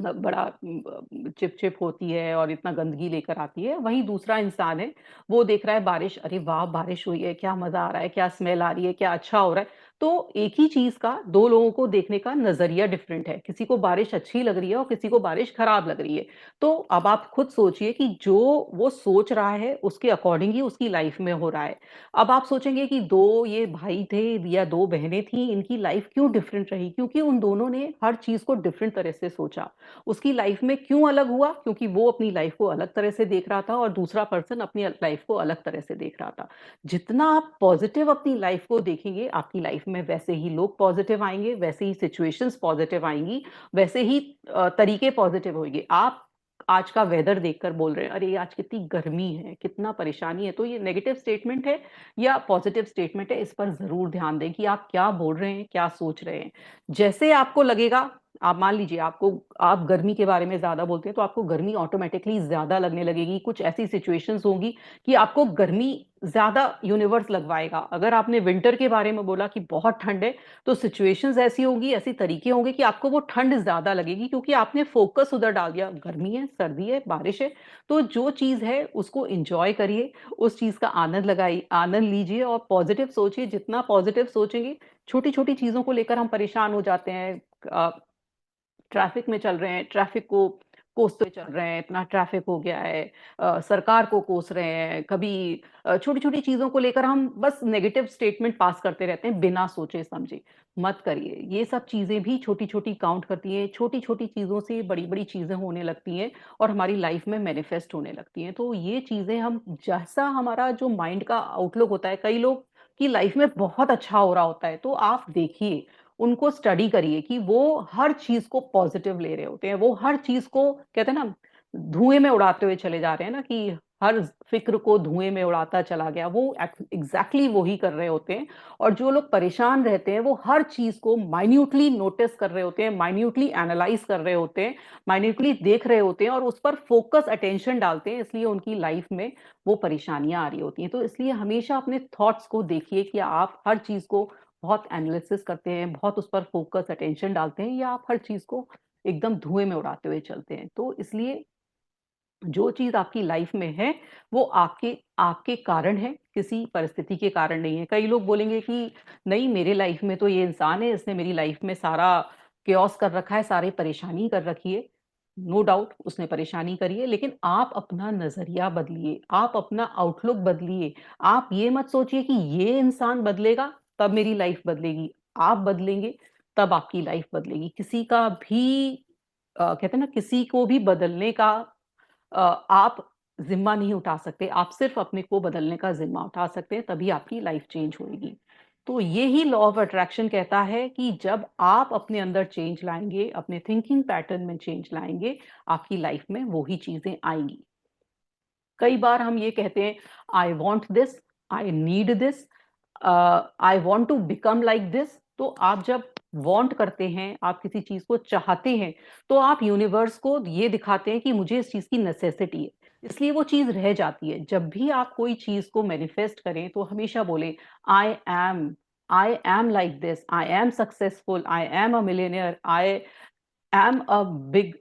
A: बड़ा चिप चिप होती है और इतना गंदगी लेकर आती है। वहीं दूसरा इंसान है, वो देख रहा है बारिश, अरे वाह बारिश हुई है, क्या मजा आ रहा है, क्या स्मेल आ रही है, क्या अच्छा हो रहा है। तो एक ही चीज का दो लोगों को देखने का नजरिया डिफरेंट है। किसी को बारिश अच्छी लग रही है और किसी को बारिश खराब लग रही है। तो अब आप खुद सोचिए कि जो वो सोच रहा है उसके अकॉर्डिंग ही उसकी लाइफ में हो रहा है। अब आप सोचेंगे कि दो ये भाई थे या दो बहनें थी, इनकी लाइफ क्यों डिफरेंट रही, क्योंकि उन दोनों ने हर चीज को डिफरेंट तरह से सोचा। उसकी लाइफ में क्यों अलग हुआ, क्योंकि वो अपनी लाइफ को अलग तरह से देख रहा था और दूसरा पर्सन अपनी लाइफ को अलग तरह से देख रहा था। जितना आप पॉजिटिव अपनी लाइफ को देखेंगे, आपकी लाइफ में वैसे ही लोग पॉजिटिव आएंगे, वैसे ही सिचुएशंस पॉजिटिव आएंगी, वैसे ही तरीके पॉजिटिव होंगे। आप आज का वेदर देखकर बोल रहे हैं अरे आज कितनी गर्मी है, कितना परेशानी है, तो ये नेगेटिव स्टेटमेंट है या पॉजिटिव स्टेटमेंट है, इस पर जरूर ध्यान दें कि आप क्या बोल रहे हैं, क्या सोच रहे हैं। जैसे आपको लगेगा, आप मान लीजिए आपको, आप गर्मी के बारे में ज्यादा बोलते हैं तो आपको गर्मी ऑटोमेटिकली ज्यादा लगने लगेगी। कुछ ऐसी सिचुएशंस होंगी कि आपको गर्मी ज्यादा यूनिवर्स लगवाएगा। अगर आपने विंटर के बारे में बोला कि बहुत ठंड है, तो सिचुएशंस ऐसी होंगी, ऐसी तरीके होंगे कि आपको वो ठंड ज्यादा लगेगी, क्योंकि आपने फोकस उधर डाल दिया। गर्मी है, सर्दी है, बारिश है, तो जो चीज है उसको इंजॉय करिए, उस चीज का आनंद लगाइए, आनंद लीजिए और पॉजिटिव सोचिए। जितना पॉजिटिव सोचेंगे, छोटी छोटी चीजों को लेकर हम परेशान हो जाते हैं। ट्रैफिक में चल रहे हैं, ट्रैफिक को कोसते चल रहे हैं, इतना ट्रैफिक हो गया है, सरकार को कोस रहे हैं। कभी छोटी छोटी चीजों को लेकर हम बस नेगेटिव स्टेटमेंट पास करते रहते हैं बिना सोचे समझे। मत करिए, ये सब चीजें भी छोटी छोटी काउंट करती हैं। छोटी छोटी चीजों से बड़ी बड़ी चीजें होने लगती हैं और हमारी लाइफ में मैनिफेस्ट होने लगती हैं। तो ये चीजें हम, जैसा हमारा जो माइंड का आउटलुक होता है, कई लोग की लाइफ में बहुत अच्छा हो रहा होता है, तो आप देखिए, उनको स्टडी करिए कि वो हर चीज को पॉजिटिव ले रहे होते हैं। वो हर चीज को, कहते हैं ना, धुएं में उड़ाते हुए चले जा रहे हैं ना, कि हर फिक्र को धुएं में उड़ाता चला गया, वो एग्जैक्टली वही कर रहे होते हैं। और जो लोग परेशान रहते हैं वो हर चीज को माइन्यूटली नोटिस कर रहे होते हैं, माइन्यूटली एनालाइज कर रहे होते हैं, माइन्यूटली देख रहे होते हैं और उस पर फोकस अटेंशन डालते हैं, इसलिए उनकी लाइफ में वो परेशानियां आ रही होती हैं। तो इसलिए हमेशा अपने थॉट्स को देखिए कि आप हर चीज को बहुत एनालिसिस करते हैं, बहुत उस पर फोकस अटेंशन डालते हैं, या आप हर चीज को एकदम धुएं में उड़ाते हुए चलते हैं। तो इसलिए जो चीज आपकी लाइफ में है वो आपके आपके कारण है, किसी परिस्थिति के कारण नहीं है। कई लोग बोलेंगे कि नहीं, मेरे लाइफ में तो ये इंसान है, इसने मेरी लाइफ में सारा क्योस कर रखा है, सारी परेशानी कर रखी है। नो डाउट उसने परेशानी करी है, लेकिन आप अपना नजरिया बदलिए, आप अपना आउटलुक बदलिए। आप ये मत सोचिए कि ये इंसान बदलेगा तब मेरी लाइफ बदलेगी। आप बदलेंगे तब आपकी लाइफ बदलेगी। किसी का भी कहते हैं ना, किसी को भी बदलने का आप जिम्मा नहीं उठा सकते। आप सिर्फ अपने को बदलने का जिम्मा उठा सकते हैं, तभी आपकी लाइफ चेंज होगी। तो ये ही लॉ ऑफ अट्रैक्शन कहता है कि जब आप अपने अंदर चेंज लाएंगे, अपने थिंकिंग पैटर्न में चेंज लाएंगे, आपकी लाइफ में वो ही चीजें आएंगी। कई बार हम ये कहते हैं I want this, I need this, I want to become like this. तो आप जब वॉन्ट करते हैं, आप किसी चीज को चाहते हैं, तो आप यूनिवर्स को ये दिखाते हैं कि मुझे इस चीज की नेसेसिटी है, इसलिए वो चीज रह जाती है। जब भी आप कोई चीज को मैनिफेस्ट करें तो हमेशा बोले I am, I am like this, I am successful, I am a millionaire, I am a big,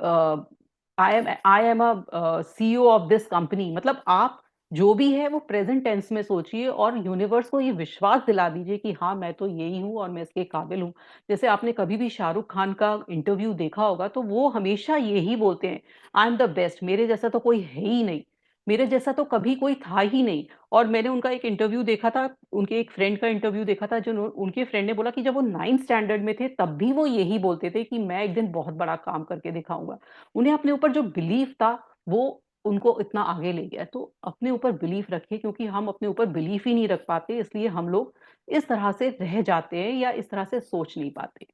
A: I am a CEO of this company. मतलब आप जो भी है वो प्रेजेंट टेंस में सोचिए और यूनिवर्स को ये विश्वास दिला दीजिए कि हाँ मैं तो यही हूँ और मैं इसके काबिल हूँ। जैसे आपने कभी भी शाहरुख खान का इंटरव्यू देखा होगा तो वो हमेशा यही बोलते हैं, आई एम द बेस्ट, मेरे जैसा तो कोई है ही नहीं, मेरे जैसा तो कभी कोई था ही नहीं। और मैंने उनका एक इंटरव्यू देखा था, उनके एक फ्रेंड का इंटरव्यू देखा था, जो उनके फ्रेंड ने बोला कि जब वो 9th स्टैंडर्ड में थे तब भी वो यही बोलते थे कि मैं एक दिन बहुत बड़ा काम करके दिखाऊंगा। उन्हें अपने ऊपर जो बिलीफ था वो उनको इतना आगे ले गया। तो अपने ऊपर बिलीफ रखिए, क्योंकि हम अपने ऊपर बिलीफ ही नहीं रख पाते, इसलिए हम लोग इस तरह से रह जाते हैं या इस तरह से सोच नहीं पाते।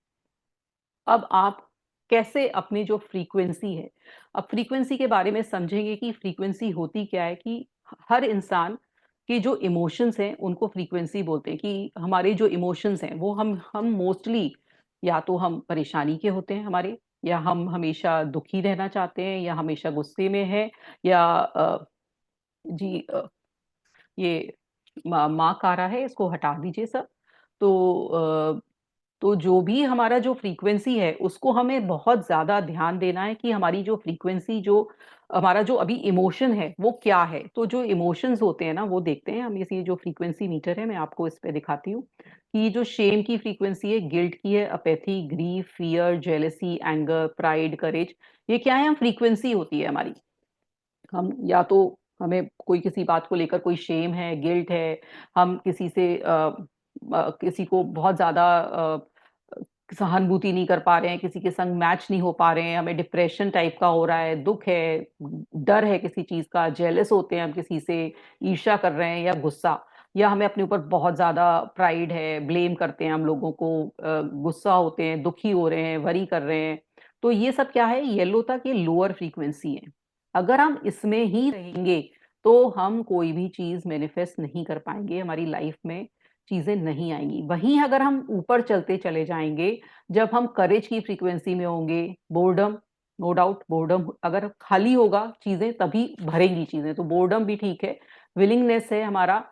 A: अब आप कैसे अपनी जो फ्रीक्वेंसी है, अब फ्रीक्वेंसी के बारे में समझेंगे कि फ्रीक्वेंसी होती क्या है। कि हर इंसान के जो इमोशंस हैं उनको फ्रीक्वेंसी बोलते हैं। कि हमारे जो इमोशंस हैं वो हम मोस्टली या तो हम परेशानी के होते हैं हमारे, या हम हमेशा दुखी रहना चाहते हैं, या हमेशा गुस्से में है, या जी ये माँ का रहा है, इसको हटा दीजिए सब। तो तो जो भी हमारा जो फ्रीक्वेंसी है उसको हमें बहुत ज्यादा ध्यान देना है कि हमारी जो फ्रीक्वेंसी, जो हमारा जो अभी इमोशन है वो क्या है। तो जो इमोशंस होते हैं ना वो देखते हैं हम। इसी जो फ्रीक्वेंसी मीटर है मैं आपको इस पे दिखाती हूँ कि जो शेम की फ्रीक्वेंसी है, गिल्ट की है, apathy, grief, fear, jealousy, anger, pride, courage, ये क्या है, हम फ्रीक्वेंसी होती है हमारी। हम या तो हमें कोई किसी बात को लेकर कोई शेम है, गिल्ट है, हम किसी से किसी को बहुत ज्यादा सहानुभूति नहीं कर पा रहे हैं, किसी के संग मैच नहीं हो पा रहे हैं, हमें डिप्रेशन टाइप का हो रहा है, दुख है, डर है किसी चीज का, जेलस होते हैं हम किसी से, ईर्ष्या कर रहे हैं, या गुस्सा, या हमें अपने ऊपर बहुत ज्यादा प्राइड है, ब्लेम करते हैं हम लोगों को, गुस्सा होते हैं, दुखी हो रहे हैं, वरी कर रहे हैं। तो ये सब क्या है, येलो तक ये लोअर फ्रीक्वेंसी है। अगर हम इसमें ही रहेंगे तो हम कोई भी चीज मैनिफेस्ट नहीं कर पाएंगे, हमारी लाइफ में चीजें नहीं आएंगी। वहीं अगर हम ऊपर चलते चले जाएंगे, जब हम करेज की फ्रीक्वेंसी में होंगे, बोर्डम, नो डाउट बोर्डम अगर खाली होगा चीजें तभी भरेंगी चीजें, तो बोर्डम भी ठीक है, विलिंगनेस है हमारा,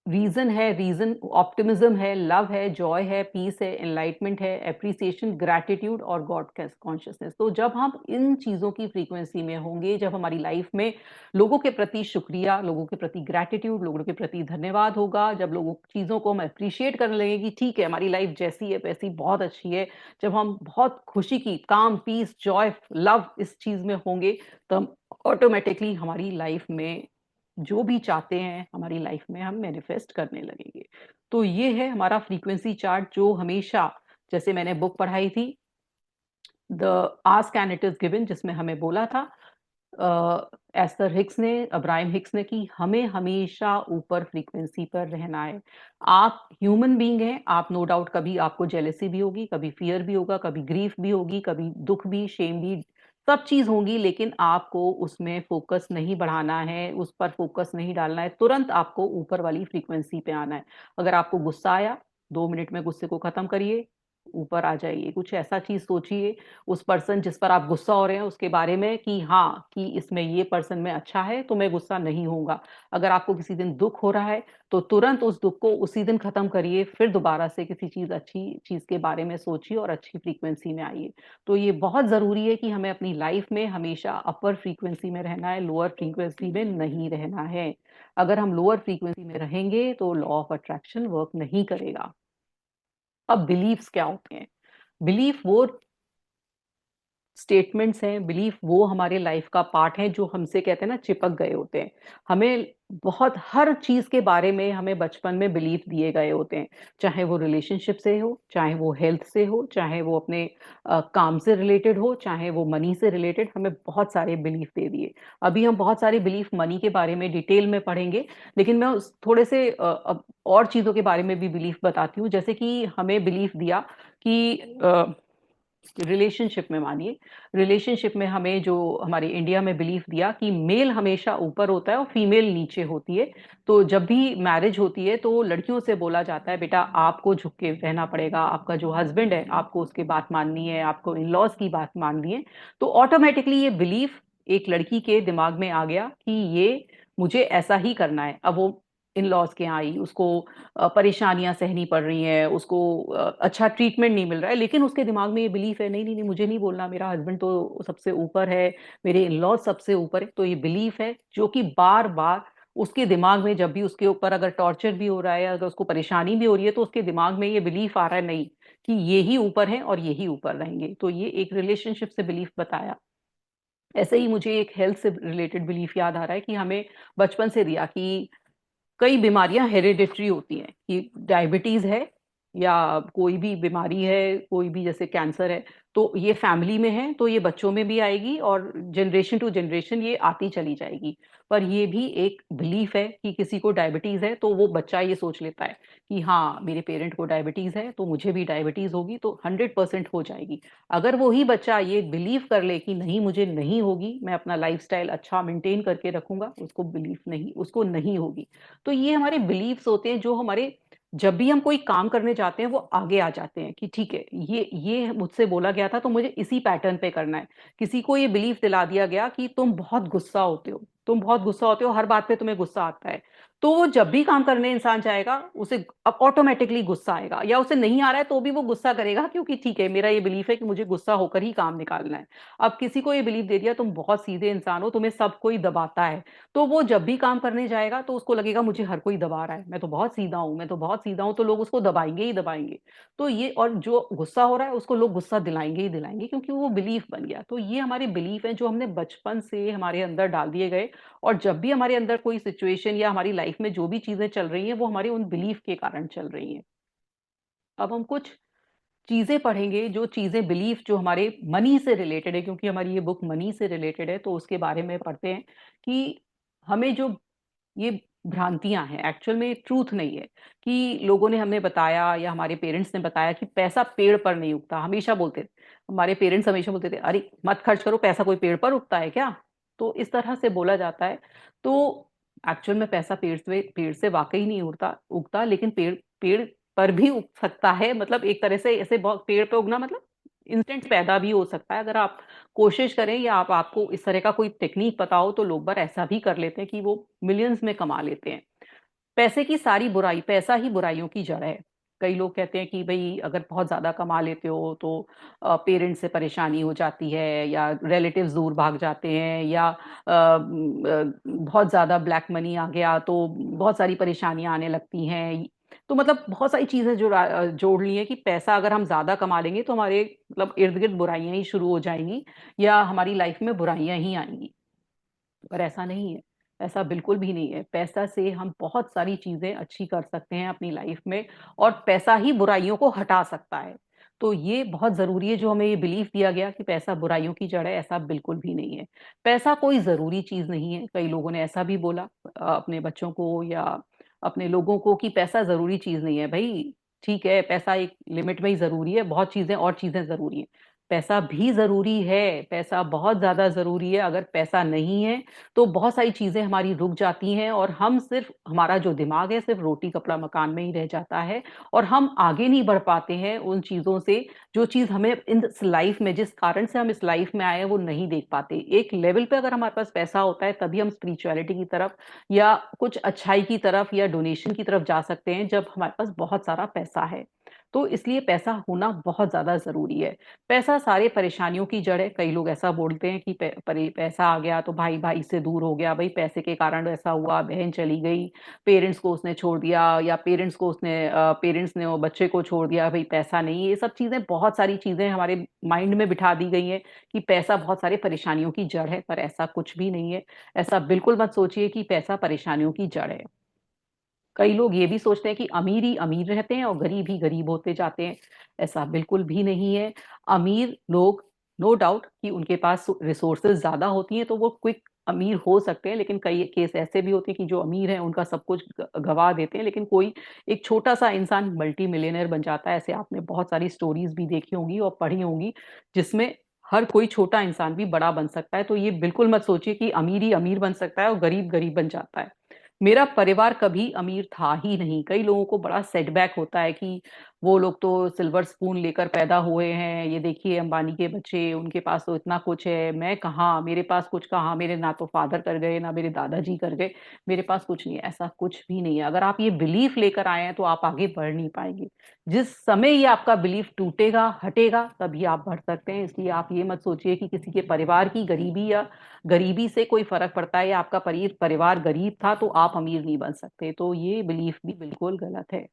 A: रीजन है, रीजन ऑप्टिमिज्म है, लव है, जॉय है, पीस है, एनलाइटमेंट है, एप्रिसिएशन, ग्रैटिट्यूड और गॉड कॉन्शियसनेस। तो जब हम इन चीजों की फ्रीक्वेंसी में होंगे, जब हमारी लाइफ में लोगों के प्रति शुक्रिया, लोगों के प्रति ग्रैटिट्यूड, लोगों के प्रति धन्यवाद होगा, जब लोगों चीजों को हम अप्रिशिएट करने लगेंगे कि ठीक है हमारी लाइफ जैसी है वैसी बहुत अच्छी है, जब हम बहुत खुशी की, काम, पीस, जॉय, लव इस चीज में होंगे, तो हम ऑटोमेटिकली हमारी लाइफ में जो भी चाहते हैं हमारी लाइफ में हम मैनिफेस्ट करने लगेंगे। तो ये है हमारा फ्रीक्वेंसी चार्ट, जो हमेशा, जैसे मैंने बुक पढ़ाई थी the ask and it is given, जिसमें हमें बोला था एस्थर हिक्स ने, अब्राहम हिक्स ने, कि हमें हमेशा ऊपर फ्रीक्वेंसी पर रहना है। आप ह्यूमन बीइंग हैं, आप नो डाउट कभी आपको जेलेसी भी होगी, कभी फियर भी होगा, कभी ग्रीफ भी होगी, कभी दुख भी, शेम भी, सब चीज होंगी, लेकिन आपको उसमें फोकस नहीं बढ़ाना है, उस पर फोकस नहीं डालना है, तुरंत आपको ऊपर वाली फ्रीक्वेंसी पे आना है। अगर आपको गुस्सा आया, 2 मिनट में गुस्से को खत्म करिए, ऊपर आ जाइए, कुछ ऐसा चीज सोचिए उस पर्सन जिस पर आप गुस्सा हो रहे हैं उसके बारे में, कि हाँ कि इसमें ये पर्सन में अच्छा है तो मैं गुस्सा नहीं होऊंगा। अगर आपको किसी दिन दुख हो रहा है तो तुरंत उस दुख को उसी दिन खत्म करिए, फिर दोबारा से किसी चीज, अच्छी चीज के बारे में सोचिए और अच्छी फ्रीक्वेंसी में आइए। तो ये बहुत जरूरी है कि हमें अपनी लाइफ में हमेशा अपर फ्रीक्वेंसी में रहना है, लोअर फ्रीक्वेंसी में नहीं रहना है। अगर हम लोअर फ्रीक्वेंसी में रहेंगे तो लॉ ऑफ अट्रैक्शन वर्क नहीं करेगा। अब बिलीफ्स क्या होते हैं? बिलीफ वो स्टेटमेंट्स हैं, बिलीफ वो हमारे लाइफ का पार्ट है जो हमसे, कहते हैं ना, चिपक गए होते हैं। हमें बहुत हर चीज के बारे में हमें बचपन में बिलीफ दिए गए होते हैं, चाहे वो रिलेशनशिप से हो, चाहे वो हेल्थ से हो, चाहे वो अपने काम से रिलेटेड हो, चाहे वो मनी से रिलेटेड, हमें बहुत सारे बिलीफ दे दिए। अभी हम बहुत सारे बिलीफ मनी के बारे में डिटेल में पढ़ेंगे, लेकिन मैं थोड़े से अब और चीजों के बारे में भी बिलीफ बताती हूँ। जैसे कि हमें बिलीफ दिया कि रिलेशनशिप में, मानिए रिलेशनशिप में हमें जो हमारे इंडिया में बिलीफ दिया कि मेल हमेशा ऊपर होता है और फीमेल नीचे होती है। तो जब भी मैरिज होती है तो लड़कियों से बोला जाता है बेटा आपको झुक के रहना पड़ेगा, आपका जो हस्बैंड है आपको उसकी बात माननी है, आपको इन लॉज की बात माननी है। तो ऑटोमेटिकली ये बिलीफ एक लड़की के दिमाग में आ गया कि ये मुझे ऐसा ही करना है। अब वो इन लॉज के यहाँ आई, उसको परेशानियां सहनी पड़ रही हैं, उसको अच्छा ट्रीटमेंट नहीं मिल रहा है, लेकिन उसके दिमाग में ये बिलीफ है, नहीं नहीं नहीं मुझे नहीं बोलना, मेरा हस्बैंड तो सबसे ऊपर है, मेरे इन लॉज सबसे ऊपर है। तो ये बिलीफ है जो कि बार बार उसके दिमाग में, जब भी उसके ऊपर अगर टॉर्चर भी हो रहा है, अगर उसको परेशानी भी हो रही है, तो उसके दिमाग में ये बिलीफ आ रहा है नहीं, कि ये ही ऊपर है और ये ही ऊपर रहेंगे। तो ये एक रिलेशनशिप से बिलीफ बताया। ऐसे ही मुझे एक हेल्थ से रिलेटेड बिलीफ याद आ रहा है कि हमें बचपन से दिया कि कई बीमारियां हेरिडिटरी होती हैं, कि डायबिटीज है या कोई भी बीमारी है, कोई भी जैसे कैंसर है, तो ये फैमिली में है तो ये बच्चों में भी आएगी और जनरेशन टू जनरेशन ये आती चली जाएगी। पर ये भी एक बिलीफ है कि किसी को डायबिटीज है तो वो बच्चा ये सोच लेता है कि हाँ मेरे पेरेंट को डायबिटीज है तो मुझे भी डायबिटीज होगी, तो 100% हो जाएगी। अगर वही बच्चा ये बिलीव कर ले कि नहीं मुझे नहीं होगी, मैं अपना लाइफस्टाइल अच्छा मेंटेन करके रखूंगा, उसको बिलीफ नहीं, उसको नहीं होगी। तो ये हमारे बिलीव्स होते हैं जो हमारे, जब भी हम कोई काम करने जाते हैं वो आगे आ जाते हैं कि ठीक है ये मुझसे बोला गया था तो मुझे इसी पैटर्न पे करना है। किसी को ये बिलीफ दिला दिया गया कि तुम बहुत गुस्सा होते हो, तुम बहुत गुस्सा होते हो, हर बात पे तुम्हें गुस्सा आता है, तो वो जब भी काम करने इंसान जाएगा उसे अब ऑटोमेटिकली गुस्सा आएगा, या उसे नहीं आ रहा है तो भी वो गुस्सा करेगा क्योंकि ठीक है मेरा ये बिलीफ है कि मुझे गुस्सा होकर ही काम निकालना है। अब किसी को ये बिलीफ दे दिया तुम बहुत सीधे इंसान हो, तुम्हें सब कोई दबाता है, तो वो जब भी काम करने जाएगा तो उसको लगेगा मुझे हर कोई दबा रहा है, मैं तो बहुत सीधा हूं, मैं तो बहुत सीधा हूं, तो लोग उसको दबाएंगे ही दबाएंगे। तो ये, और जो गुस्सा हो रहा है उसको लोग गुस्सा दिलाएंगे ही दिलाएंगे क्योंकि वो बिलीफ बन गया। तो ये हमारे बिलीफ है जो हमने बचपन से हमारे अंदर डाल दिए गए, और जब भी हमारे अंदर कोई सिचुएशन या हमारी लाइफ में जो भी चीजें चल रही हैं वो हमारे उन बिलीफ के कारण चल रही हैं। अब हम कुछ चीजें पढ़ेंगे, जो चीजें बिलीफ जो हमारे मनी से रिलेटेड है, क्योंकि हमारी ये बुक मनी से रिलेटेड है, तो उसके बारे में पढ़ते हैं कि हमें जो ये भ्रांतियां हैं एक्चुअल में ट्रूथ नहीं है। कि लोगों ने हमें बताया या हमारे पेरेंट्स ने बताया कि पैसा पेड़ पर नहीं उगता, हमेशा बोलते थे, हमारे पेरेंट्स हमेशा बोलते थे अरे मत खर्च करो, पैसा कोई पेड़ पर उगता है क्या, तो इस तरह से बोला जाता है। तो एक्चुअल में पैसा पेड़ से वाकई नहीं उगता उगता, लेकिन पेड़ पेड़ पर भी उग सकता है, मतलब एक तरह से ऐसे बहुत पेड़ पे उगना मतलब इंस्टेंट पैदा भी हो सकता है अगर आप कोशिश करें, या आपको इस तरह का कोई टेक्निक पता हो, तो लोग बार ऐसा भी कर लेते हैं कि वो मिलियंस में कमा लेते हैं। पैसे की सारी बुराई, पैसा ही बुराइयों की जड़ है। कई लोग कहते हैं कि भाई अगर बहुत ज्यादा कमा लेते हो तो पेरेंट्स से परेशानी हो जाती है, या रिलेटिव्स दूर भाग जाते हैं, या बहुत ज्यादा ब्लैक मनी आ गया तो बहुत सारी परेशानियां आने लगती हैं। तो मतलब बहुत सारी चीजें जोड़ ली है कि पैसा अगर हम ज्यादा कमा लेंगे तो हमारे मतलब इर्द गिर्द बुराइयां ही शुरू हो जाएंगी, या हमारी लाइफ में बुराइयां ही आएंगी। पर ऐसा नहीं है, ऐसा बिल्कुल भी नहीं है। पैसा से हम बहुत सारी चीजें अच्छी कर सकते हैं अपनी लाइफ में, और पैसा ही बुराइयों को हटा सकता है। तो ये बहुत जरूरी है, जो हमें ये बिलीफ दिया गया कि पैसा बुराइयों की जड़ है, ऐसा बिल्कुल भी नहीं है। पैसा कोई जरूरी चीज नहीं है। कई लोगों ने ऐसा भी बोला अपने बच्चों को या अपने लोगों को कि पैसा जरूरी चीज नहीं है। भाई ठीक है, पैसा एक लिमिट में ही जरूरी है, बहुत चीजें और चीजें जरूरी है। पैसा भी जरूरी है, पैसा बहुत ज्यादा जरूरी है। अगर पैसा नहीं है तो बहुत सारी चीजें हमारी रुक जाती हैं, और हम सिर्फ, हमारा जो दिमाग है सिर्फ रोटी कपड़ा मकान में ही रह जाता है, और हम आगे नहीं बढ़ पाते हैं उन चीजों से जो चीज हमें इस लाइफ में, जिस कारण से हम इस लाइफ में आए हैं वो नहीं देख पाते। एक लेवल पे अगर हमारे पास पैसा होता है तभी हम स्पिरिचुअलिटी की तरफ या कुछ अच्छाई की तरफ या डोनेशन की तरफ जा सकते हैं, जब हमारे पास बहुत सारा पैसा है। तो इसलिए पैसा होना बहुत ज्यादा जरूरी है। पैसा सारे परेशानियों की जड़ है। कई लोग ऐसा बोलते हैं कि पैसा आ गया तो भाई भाई से दूर हो गया, भाई पैसे के कारण ऐसा हुआ, बहन चली गई, पेरेंट्स को उसने छोड़ दिया, या पेरेंट्स ने वो बच्चे को छोड़ दिया, भाई पैसा नहीं। ये सब चीजें, बहुत सारी चीजें हमारे माइंड में बिठा दी गई हैं कि पैसा बहुत सारे परेशानियों की जड़ है, पर ऐसा कुछ भी नहीं है। ऐसा बिल्कुल मत सोचिए कि पैसा परेशानियों की जड़ है। कई लोग ये भी सोचते हैं कि अमीर ही अमीर रहते हैं और गरीब ही गरीब होते जाते हैं। ऐसा बिल्कुल भी नहीं है। अमीर लोग, नो डाउट कि उनके पास रिसोर्सेज ज्यादा होती हैं तो वो क्विक अमीर हो सकते हैं, लेकिन कई केस ऐसे भी होते हैं कि जो अमीर हैं उनका सब कुछ गवा देते हैं, लेकिन कोई एक छोटा सा इंसान मल्टी मिलियनर बन जाता है। ऐसे आपने बहुत सारी स्टोरीज भी देखी होंगी और पढ़ी होंगी, जिसमें हर कोई छोटा इंसान भी बड़ा बन सकता है। तो ये बिल्कुल मत सोचिए कि अमीर ही अमीर बन सकता है और गरीब गरीब बन जाता है। मेरा परिवार कभी अमीर था ही नहीं। कई लोगों को बड़ा सेटबैक होता है कि वो लोग तो सिल्वर स्पून लेकर पैदा हुए हैं, ये देखिए अंबानी के बच्चे, उनके पास तो इतना कुछ है, मैं कहाँ, मेरे पास कुछ कहाँ, मेरे ना तो फादर कर गए ना मेरे दादाजी कर गए, मेरे पास कुछ नहीं है। ऐसा कुछ भी नहीं है। अगर आप ये बिलीफ लेकर आए हैं तो आप आगे बढ़ नहीं पाएंगे। जिस समय ये आपका बिलीफ टूटेगा, हटेगा, तभी आप बढ़ सकते हैं। इसलिए आप ये मत सोचिए कि किसी के परिवार की गरीबी या गरीबी से कोई फर्क पड़ता है, या आपका परिवार गरीब था तो आप अमीर नहीं बन सकते, तो ये बिलीफ भी बिल्कुल गलत है।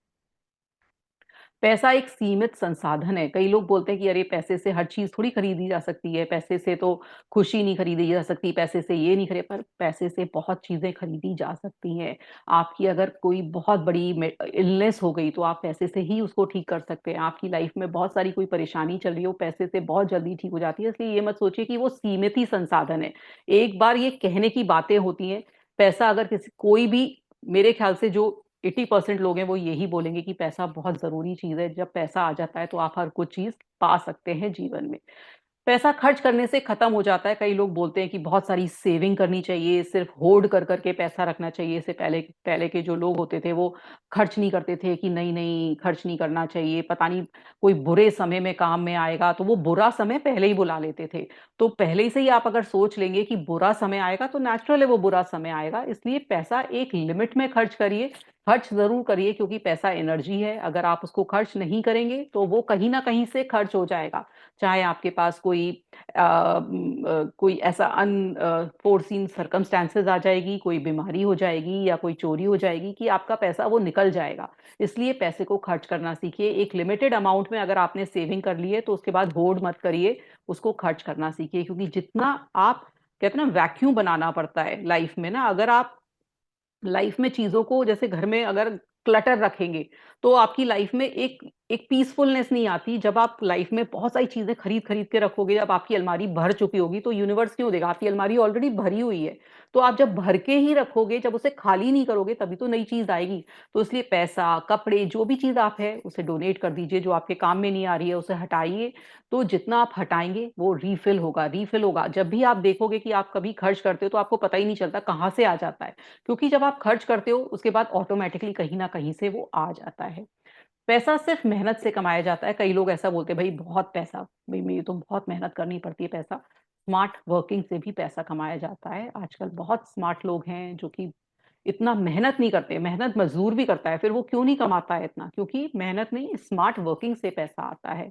A: पैसा एक सीमित संसाधन है। कई लोग बोलते हैं कि अरे पैसे से हर चीज थोड़ी खरीदी जा सकती है, पैसे से तो खुशी नहीं खरीदी जा सकती, पैसे से ये नहीं खरीद, पर पैसे से बहुत चीजें खरीदी जा सकती हैं। आपकी अगर कोई बहुत बड़ी इलनेस हो गई तो आप पैसे से ही उसको ठीक कर सकते हैं। आपकी लाइफ में बहुत सारी कोई परेशानी चल रही हो, पैसे से बहुत जल्दी ठीक हो जाती है। इसलिए ये मत सोचिए कि वो सीमित ही संसाधन है। एक बार ये कहने की बातें होती हैं। पैसा अगर किसी कोई भी, मेरे ख्याल से जो 80% लोग हैं वो यही बोलेंगे कि पैसा बहुत जरूरी चीज है। जब पैसा आ जाता है तो आप हर कुछ चीज पा सकते हैं जीवन में। पैसा खर्च करने से खत्म हो जाता है। कई लोग बोलते हैं कि बहुत सारी सेविंग करनी चाहिए, सिर्फ होर्ड कर करके पैसा रखना चाहिए। इससे पहले पहले के जो लोग होते थे वो खर्च नहीं करते थे कि नहीं नहीं खर्च नहीं करना चाहिए, पता नहीं कोई बुरे समय में काम में आएगा, तो वो बुरा समय पहले ही बुला लेते थे। तो पहले से ही आप अगर सोच लेंगे कि बुरा समय आएगा तो नेचुरल है वो बुरा समय आएगा। इसलिए पैसा एक लिमिट में खर्च करिए। खर्च जरूर करिए क्योंकि पैसा एनर्जी है। अगर आप उसको खर्च नहीं करेंगे तो वो कहीं ना कहीं से खर्च हो जाएगा। चाहे आपके पास कोई ऐसा अनफोर्सीन सर्कमस्टेंसेस आ जाएगी, कोई बीमारी हो जाएगी या कोई चोरी हो जाएगी कि आपका पैसा वो निकल जाएगा। इसलिए पैसे को खर्च करना सीखिए। एक लिमिटेड अमाउंट में अगर आपने सेविंग कर ली है तो उसके बाद होर्ड मत करिए, उसको खर्च करना सीखिए। क्योंकि जितना आप कहते हैं ना वैक्यूम बनाना पड़ता है लाइफ में ना, अगर आप लाइफ में चीजों को जैसे घर में अगर क्लटर रखेंगे तो आपकी लाइफ में एक एक पीसफुलनेस नहीं आती। जब आप लाइफ में बहुत सारी चीजें खरीद खरीद के रखोगे, जब आपकी अलमारी भर चुकी होगी तो यूनिवर्स क्यों देगा? आपकी अलमारी ऑलरेडी भरी हुई है। तो आप जब भर के ही रखोगे, जब उसे खाली नहीं करोगे तभी तो नई चीज आएगी। तो इसलिए पैसा, कपड़े, जो भी चीज आप है उसे डोनेट कर दीजिए। जो आपके काम में नहीं आ रही है उसे हटाइए। तो जितना आप हटाएंगे वो रीफिल होगा, रीफिल होगा। जब भी आप देखोगे कि आप कभी खर्च करते हो तो आपको पता ही नहीं चलता कहाँ से आ जाता है। क्योंकि जब आप खर्च करते हो उसके बाद ऑटोमेटिकली कहीं ना कहीं से वो आ जाता है। पैसा सिर्फ मेहनत से कमाया जाता है। कई लोग ऐसा बोलते हैं भाई बहुत पैसा, भाई मेरी तो बहुत मेहनत करनी पड़ती है। पैसा स्मार्ट वर्किंग से भी पैसा कमाया जाता है। आजकल बहुत स्मार्ट लोग हैं जो कि इतना मेहनत नहीं करते। मेहनत मजदूर भी करता है, फिर वो क्यों नहीं कमाता है इतना? क्योंकि मेहनत नहीं, स्मार्ट वर्किंग से पैसा आता है।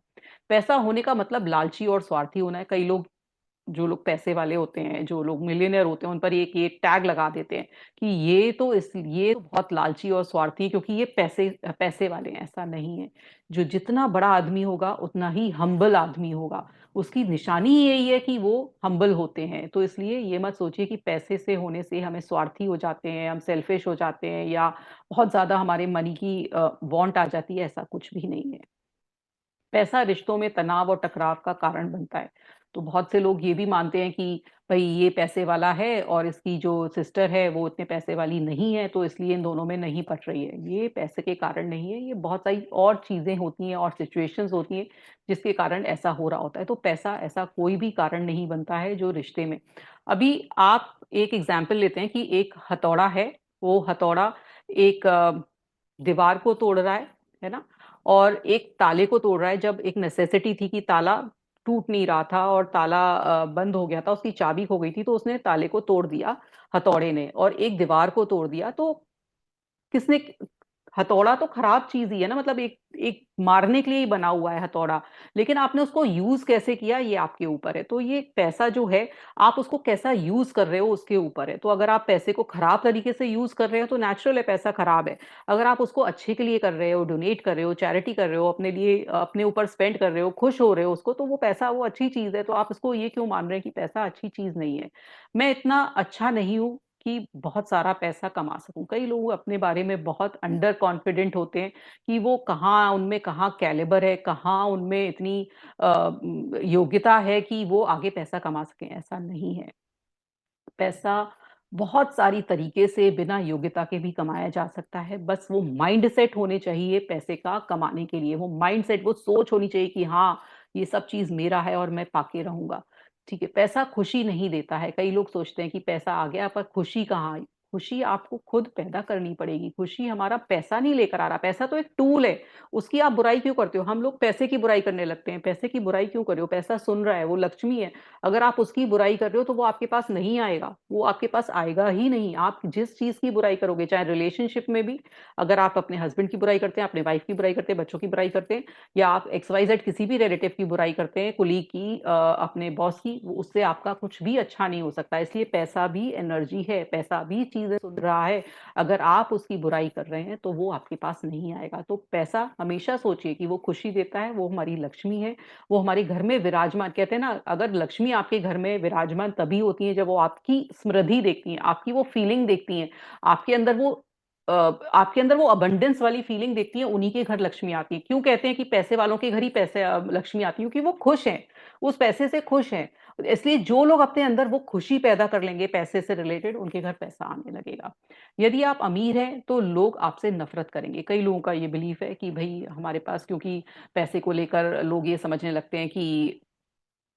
A: पैसा होने का मतलब लालची और स्वार्थी होना है। कई लोग, जो लोग पैसे वाले होते हैं, जो लोग मिलियनर होते हैं, उन पर एक ये टैग लगा देते हैं कि ये तो बहुत लालची और स्वार्थी है क्योंकि ये पैसे पैसे वाले हैं। ऐसा नहीं है। जो जितना बड़ा आदमी होगा उतना ही हम्बल आदमी होगा। उसकी निशानी ही यही है कि वो हम्बल होते हैं। तो इसलिए ये मत सोचिए कि पैसे से होने से हमें स्वार्थी हो जाते हैं, हम सेल्फिश हो जाते हैं या बहुत ज्यादा हमारे मनी की वांट आ जाती है। ऐसा कुछ भी नहीं है। पैसा रिश्तों में तनाव और टकराव का कारण बनता है। तो बहुत से लोग ये भी मानते हैं कि भाई ये पैसे वाला है और इसकी जो सिस्टर है वो इतने पैसे वाली नहीं है, तो इसलिए इन दोनों में नहीं पट रही है। ये पैसे के कारण नहीं है, ये बहुत सारी और चीजें होती हैं और सिचुएशंस होती हैं जिसके कारण ऐसा हो रहा होता है। तो पैसा ऐसा कोई भी कारण नहीं बनता है जो रिश्ते में। अभी आप एक एग्जाम्पल लेते हैं कि एक हथौड़ा है। वो हथौड़ा एक दीवार को तोड़ रहा है ना, और एक ताले को तोड़ रहा है। जब एक नेसेसिटी थी कि ताला टूट नहीं रहा था और ताला बंद हो गया था, उसकी चाबी खो गई थी, तो उसने ताले को तोड़ दिया हथौड़े ने, और एक दीवार को तोड़ दिया। तो किसने? हथौड़ा तो खराब चीज ही है ना, मतलब एक एक मारने के लिए ही बना हुआ है हथौड़ा। लेकिन आपने उसको यूज कैसे किया ये आपके ऊपर है। तो ये पैसा जो है, आप उसको कैसा यूज कर रहे हो उसके ऊपर है। तो अगर आप पैसे को खराब तरीके से यूज कर रहे हो तो नेचुरल है पैसा खराब है। अगर आप उसको अच्छे के लिए कर रहे हो, डोनेट कर रहे हो, चैरिटी कर रहे हो, अपने लिए अपने ऊपर स्पेंड कर रहे हो, खुश हो रहे हो उसको, तो वो पैसा वो अच्छी चीज है। तो आप इसको ये क्यों मान रहे हैं कि पैसा अच्छी चीज नहीं है? मैं इतना अच्छा नहीं हूं कि बहुत सारा पैसा कमा सकूं। कई लोग अपने बारे में बहुत अंडर कॉन्फिडेंट होते हैं कि वो कहाँ, उनमें कहाँ कैलिबर है, कहाँ उनमें इतनी योग्यता है कि वो आगे पैसा कमा सकें। ऐसा नहीं है। पैसा बहुत सारी तरीके से बिना योग्यता के भी कमाया जा सकता है। बस वो माइंड सेट होने चाहिए पैसे का कमाने के लिए। वो माइंड सेट, वो सोच होनी चाहिए कि हाँ ये सब चीज मेरा है और मैं पाके रहूंगा। ठीक है। पैसा खुशी नहीं देता है। कई लोग सोचते हैं कि पैसा आ गया पर खुशी कहाँ आई? खुशी आपको खुद पैदा करनी पड़ेगी। खुशी हमारा पैसा नहीं लेकर आ रहा। पैसा तो एक टूल है। उसकी आप बुराई क्यों करते हो? हम लोग पैसे की बुराई करने लगते हैं। पैसे की बुराई क्यों कर रहे हो? पैसा सुन रहा है, वो लक्ष्मी है। अगर आप उसकी बुराई कर रहे हो तो वो आपके पास नहीं आएगा, वो आपके पास आएगा ही नहीं। आप जिस चीज की बुराई करोगे, चाहे रिलेशनशिप में भी, अगर आप अपने हस्बैंड की बुराई करते हैं, अपने वाइफ की बुराई करते हैं, बच्चों की बुराई करते हैं, या आप XYZ किसी भी रिलेटिव की बुराई करते हैं, कुलीग की, अपने बॉस की, उससे आपका कुछ भी अच्छा नहीं हो सकता। इसलिए पैसा भी एनर्जी है, पैसा भी चीजें सुन रहा है। अगर आप उसकी बुराई कर रहे हैं तो वो आपके पास नहीं आएगा। तो पैसा हमेशा सोचिए कि वो खुशी देता है, वो हमारी लक्ष्मी है, वो हमारे घर में विराजमान, कहते हैं ना, अगर लक्ष्मी आपके घर में विराजमान तभी होती है जब वो आपकी समृद्धि देखती हैं, आपकी वो फीलिंग देखती हैं, आपके अंदर वो आपके अंदर वो अबंडेंस वाली फीलिंग देखती है, उन्हीं के घर लक्ष्मी आती है। क्यों कहते हैं कि पैसे वालों के घर ही पैसे लक्ष्मी आती है? क्योंकि वो खुश हैं, उस पैसे से खुश हैं। इसलिए जो लोग अपने अंदर वो खुशी पैदा कर लेंगे पैसे से रिलेटेड, उनके घर पैसा आने लगेगा। यदि आप अमीर हैं तो लोग आपसे नफरत करेंगे। कई लोगों का ये बिलीफ है कि भाई हमारे पास, क्योंकि पैसे को लेकर लोग ये समझने लगते हैं कि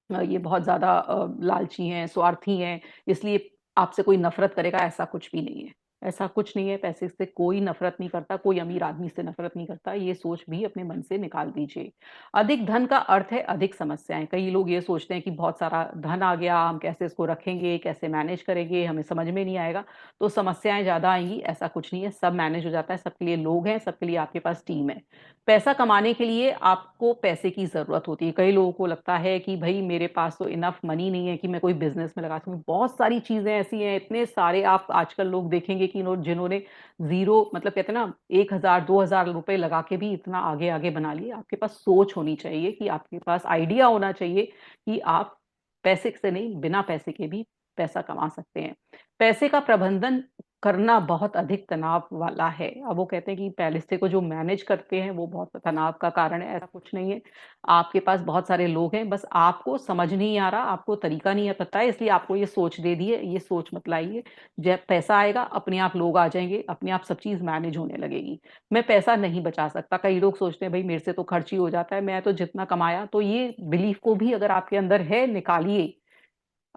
A: ये बहुत ज्यादा लालची हैं, स्वार्थी हैं, इसलिए आपसे कोई नफरत करेगा। ऐसा कुछ भी नहीं है, ऐसा कुछ नहीं है। पैसे से कोई नफरत नहीं करता, कोई अमीर आदमी से नफरत नहीं करता। ये सोच भी अपने मन से निकाल दीजिए। अधिक धन का अर्थ है अधिक समस्याएं। कई लोग ये सोचते हैं कि बहुत सारा धन आ गया, हम कैसे इसको रखेंगे, कैसे मैनेज करेंगे, हमें समझ में नहीं आएगा, तो समस्याएं ज्यादा आएंगी। ऐसा कुछ नहीं है, सब मैनेज हो जाता है। सबके लिए लोग हैं, सबके लिए आपके पास टीम है। पैसा कमाने के लिए आपको पैसे की जरूरत होती है। कई लोगों को लगता है कि भाई मेरे पास तो इनफ मनी नहीं है कि मैं कोई बिजनेस में लगा सकूं। बहुत सारी चीजें ऐसी हैं, इतने सारे आप आजकल लोग देखेंगे कि जिन्होंने जीरो, मतलब कहते हैं ना, 1,000 2,000 रुपए लगा के भी इतना आगे आगे बना लिए। आपके पास सोच होनी चाहिए, कि आपके पास आइडिया होना चाहिए कि आप पैसे से नहीं, बिना पैसे के भी पैसा कमा सकते हैं। पैसे का प्रबंधन करना बहुत अधिक तनाव वाला है। अब वो कहते हैं कि पैसे को जो मैनेज करते हैं वो बहुत तनाव का कारण है। ऐसा कुछ नहीं है। आपके पास बहुत सारे लोग हैं, बस आपको समझ नहीं आ रहा, आपको तरीका नहीं है पता है, इसलिए आपको ये सोच दे दी है। ये सोच मत लाइए। जब पैसा आएगा अपने आप लोग आ जाएंगे, अपने आप सब चीज मैनेज होने लगेगी। मैं पैसा नहीं बचा सकता, कई लोग सोचते हैं भाई मेरे से तो खर्च ही हो जाता है, मैं तो जितना कमाया। तो ये बिलीफ को भी अगर आपके अंदर है, निकालिए।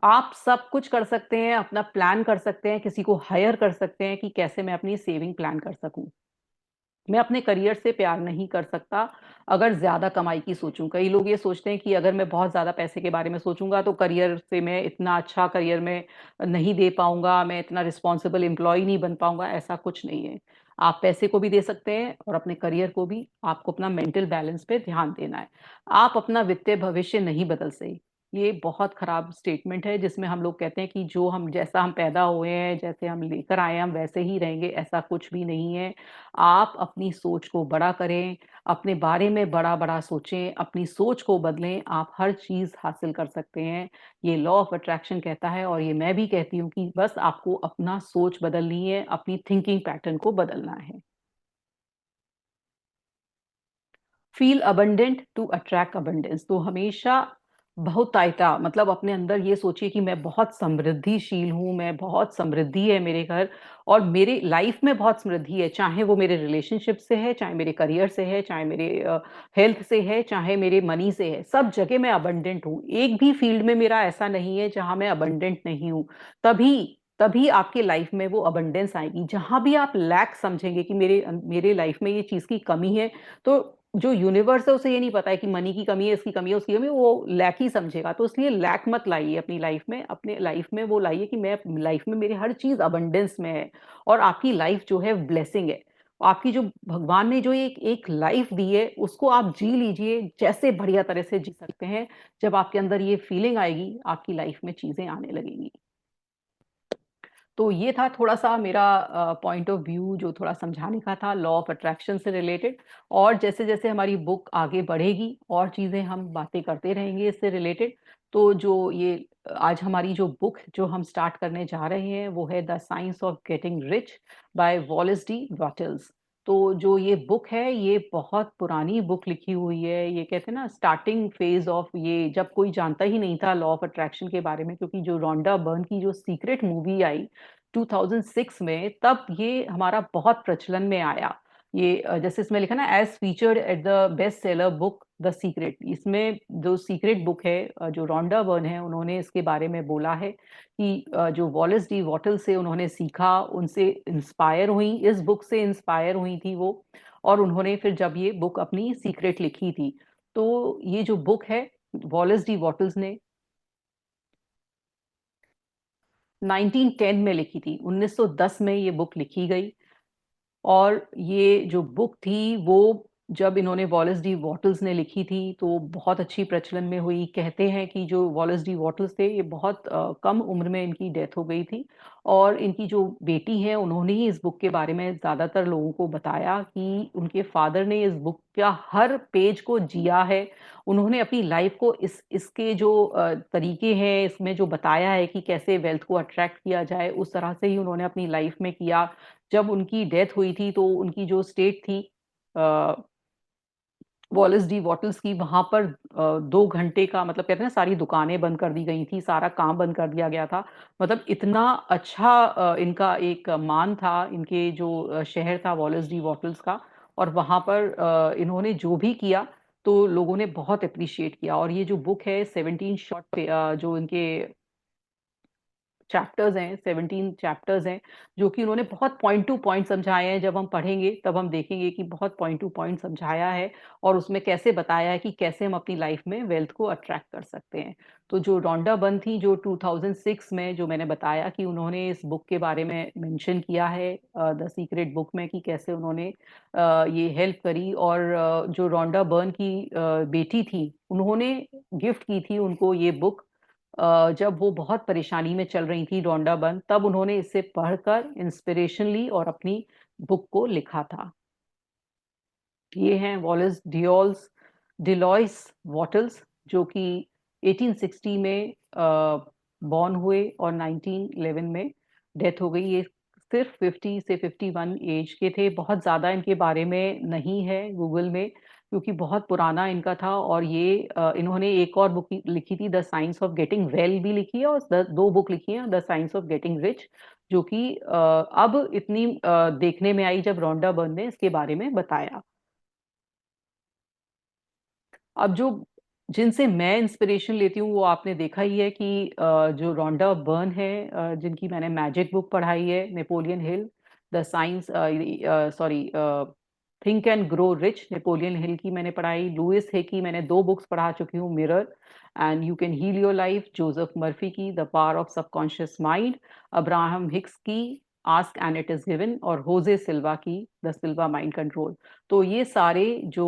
A: आप सब कुछ कर सकते हैं, अपना प्लान कर सकते हैं, किसी को हायर कर सकते हैं कि कैसे मैं अपनी सेविंग प्लान कर सकूं। मैं अपने करियर से प्यार नहीं कर सकता अगर ज्यादा कमाई की सोचूं। कई लोग ये सोचते हैं कि अगर मैं बहुत ज्यादा पैसे के बारे में सोचूंगा तो करियर से मैं इतना अच्छा करियर में नहीं दे पाऊंगा, मैं इतना रिस्पॉन्सिबल एम्प्लॉय नहीं बन पाऊंगा। ऐसा कुछ नहीं है। आप पैसे को भी दे सकते हैं और अपने करियर को भी। आपको अपना मेंटल बैलेंस पे ध्यान देना है। आप अपना वित्तीय भविष्य नहीं बदल सकते। ये बहुत खराब स्टेटमेंट है, जिसमें हम लोग कहते हैं कि जो हम, जैसा हम पैदा हुए हैं, जैसे हम लेकर आए हैं, हम वैसे ही रहेंगे। ऐसा कुछ भी नहीं है। आप अपनी सोच को बड़ा करें, अपने बारे में बड़ा बड़ा सोचें, अपनी सोच को बदलें, आप हर चीज हासिल कर सकते हैं। ये लॉ ऑफ अट्रैक्शन कहता है, और ये मैं भी कहती हूँ कि बस आपको अपना सोच बदलनी है, अपनी थिंकिंग पैटर्न को बदलना है। Feel abundant to attract abundance. तो हमेशा बहुतायता, मतलब अपने अंदर ये सोचिए कि मैं बहुत समृद्धिशील हूँ, मैं बहुत समृद्धि है मेरे घर, और मेरे लाइफ में बहुत समृद्धि है। चाहे वो मेरे रिलेशनशिप से है, चाहे मेरे करियर से है, चाहे मेरे हेल्थ से है, चाहे मेरे मनी से है, सब जगह मैं अबंडेंट हूँ। एक भी फील्ड में मेरा ऐसा नहीं है जहां मैं अबंडेंट नहीं हूँ। तभी तभी आपके लाइफ में वो अबंडेंस आएगी। जहां भी आप लैक समझेंगे कि मेरे मेरे लाइफ में ये चीज की कमी है, तो जो यूनिवर्स है उसे ये नहीं पता है कि मनी की कमी है, इसकी कमी है, उसकी कमी है, वो लैक ही समझेगा। तो इसलिए लैक मत लाइए अपनी लाइफ में। अपने लाइफ में वो लाइए कि मैं लाइफ में मेरी हर चीज अबंडेंस में है, और आपकी लाइफ जो है ब्लेसिंग है। आपकी जो भगवान ने जो एक एक लाइफ दी है, उसको आप जी लीजिए जैसे बढ़िया तरह से जी सकते हैं। जब आपके अंदर ये फीलिंग आएगी, आपकी लाइफ में चीजें आने लगेंगी। तो ये था थोड़ा सा मेरा पॉइंट ऑफ व्यू, जो थोड़ा समझाने का था लॉ ऑफ अट्रैक्शन से रिलेटेड। और जैसे जैसे हमारी बुक आगे बढ़ेगी और चीजें हम बातें करते रहेंगे इससे रिलेटेड। तो जो ये आज हमारी जो बुक जो हम स्टार्ट करने जा रहे हैं वो है the science of getting rich by Wallace D Wattles. तो जो ये बुक है, ये बहुत पुरानी बुक लिखी हुई है। ये कहते हैं ना, स्टार्टिंग फेज ऑफ, ये जब कोई जानता ही नहीं था लॉ ऑफ अट्रैक्शन के बारे में, क्योंकि जो रोंडा बर्न की जो सीक्रेट मूवी आई 2006 में, तब ये हमारा बहुत प्रचलन में आया। ये जैसे इसमें लिखा ना, as featured at the best seller book the secret. इसमें जो सीक्रेट बुक है, जो रोंडा बर्न है, उन्होंने इसके बारे में बोला है कि जो वॉलेस डी वॉटल से उन्होंने सीखा, उनसे इंस्पायर हुई, इस बुक से इंस्पायर हुई थी वो। और उन्होंने फिर जब ये बुक अपनी सीक्रेट लिखी थी, तो ये जो बुक है वॉलेस डी वॉटल्स ने 1910 में लिखी थी, 1910 में ये बुक लिखी गई। और ये जो बुक थी वो जब इन्होंने वॉलेस डी वॉटल्स ने लिखी थी तो बहुत अच्छी प्रचलन में हुई। कहते हैं कि जो वॉलेस डी वॉटल्स थे ये बहुत कम उम्र में इनकी डेथ हो गई थी, और इनकी जो बेटी है उन्होंने ही इस बुक के बारे में ज़्यादातर लोगों को बताया कि उनके फादर ने इस बुक का हर पेज को जिया है। उन्होंने अपनी लाइफ को इसके जो तरीके हैं इसमें जो बताया है कि कैसे वेल्थ को अट्रैक्ट किया जाए, उस तरह से ही उन्होंने अपनी लाइफ में किया। जब उनकी डेथ हुई थी तो उनकी जो स्टेट थी वॉलेस डी वॉटल्स की, वहां पर 2 घंटे का, मतलब कहते हैं सारी दुकानें बंद कर दी गई थी, सारा काम बंद कर दिया गया था। मतलब इतना अच्छा इनका एक मान था, इनके जो शहर था वॉलेस डी वॉटल्स का। और वहां पर इन्होंने जो भी किया तो लोगों ने बहुत अप्रिशिएट किया। और ये जो बुक है 17 शॉर्ट जो इनके चैप्टर्स हैं, 17 चैप्टर्स हैं, जो कि उन्होंने बहुत पॉइंट टू पॉइंट समझाए हैं। जब हम पढ़ेंगे तब हम देखेंगे कि बहुत पॉइंट टू पॉइंट समझाया है, और उसमें कैसे बताया है कि कैसे हम अपनी लाइफ में वेल्थ को अट्रैक्ट कर सकते हैं। तो जो रोंडा बर्न थी, जो 2006 में, जो मैंने बताया कि उन्होंने इस बुक के बारे में मेंशन किया है द सीक्रेट बुक में, कि कैसे उन्होंने ये हेल्प करी। और जो रोंडा बर्न की बेटी थी, उन्होंने गिफ्ट की थी उनको ये बुक जब वो बहुत परेशानी में चल रही थी, रोंडा बर्न, तब उन्होंने इसे पढ़कर इंस्पिरेशन ली और अपनी बुक को लिखा था। ये हैं वॉलेस डिलॉयस वॉटल्स, जो कि 1860 में बॉर्न हुए और 1911 में डेथ हो गई। ये सिर्फ 50 से 51 एज के थे। बहुत ज़्यादा इनके बारे में नहीं है गूगल में, क्योंकि बहुत पुराना इनका था। और ये इन्होंने एक और बुक लिखी थी, the science of getting well भी लिखी है, और 2 बुक लिखी है, the science of getting rich, जो कि अब इतनी देखने में आई जब रोंडा बर्न ने इसके बारे में बताया। अब जो जिनसे मैं इंस्पिरेशन लेती हूँ वो आपने देखा ही है कि जो रोंडा बर्न है, जिनकी मैंने मैजिक बुक पढ़ाई है, Napoleon Hill, the science, sorry, think and grow rich, Napoleon Hill की मैंने पढ़ाई। लुइस है की मैंने 2 बुक्स पढ़ा चुकी हूँ, mirror and you can heal your life, Joseph Murphy की the power of subconscious mind, Abraham Hicks की ask and it is given, और होजे सिल्वा की द सिल्वा माइंड कंट्रोल। तो ये सारे जो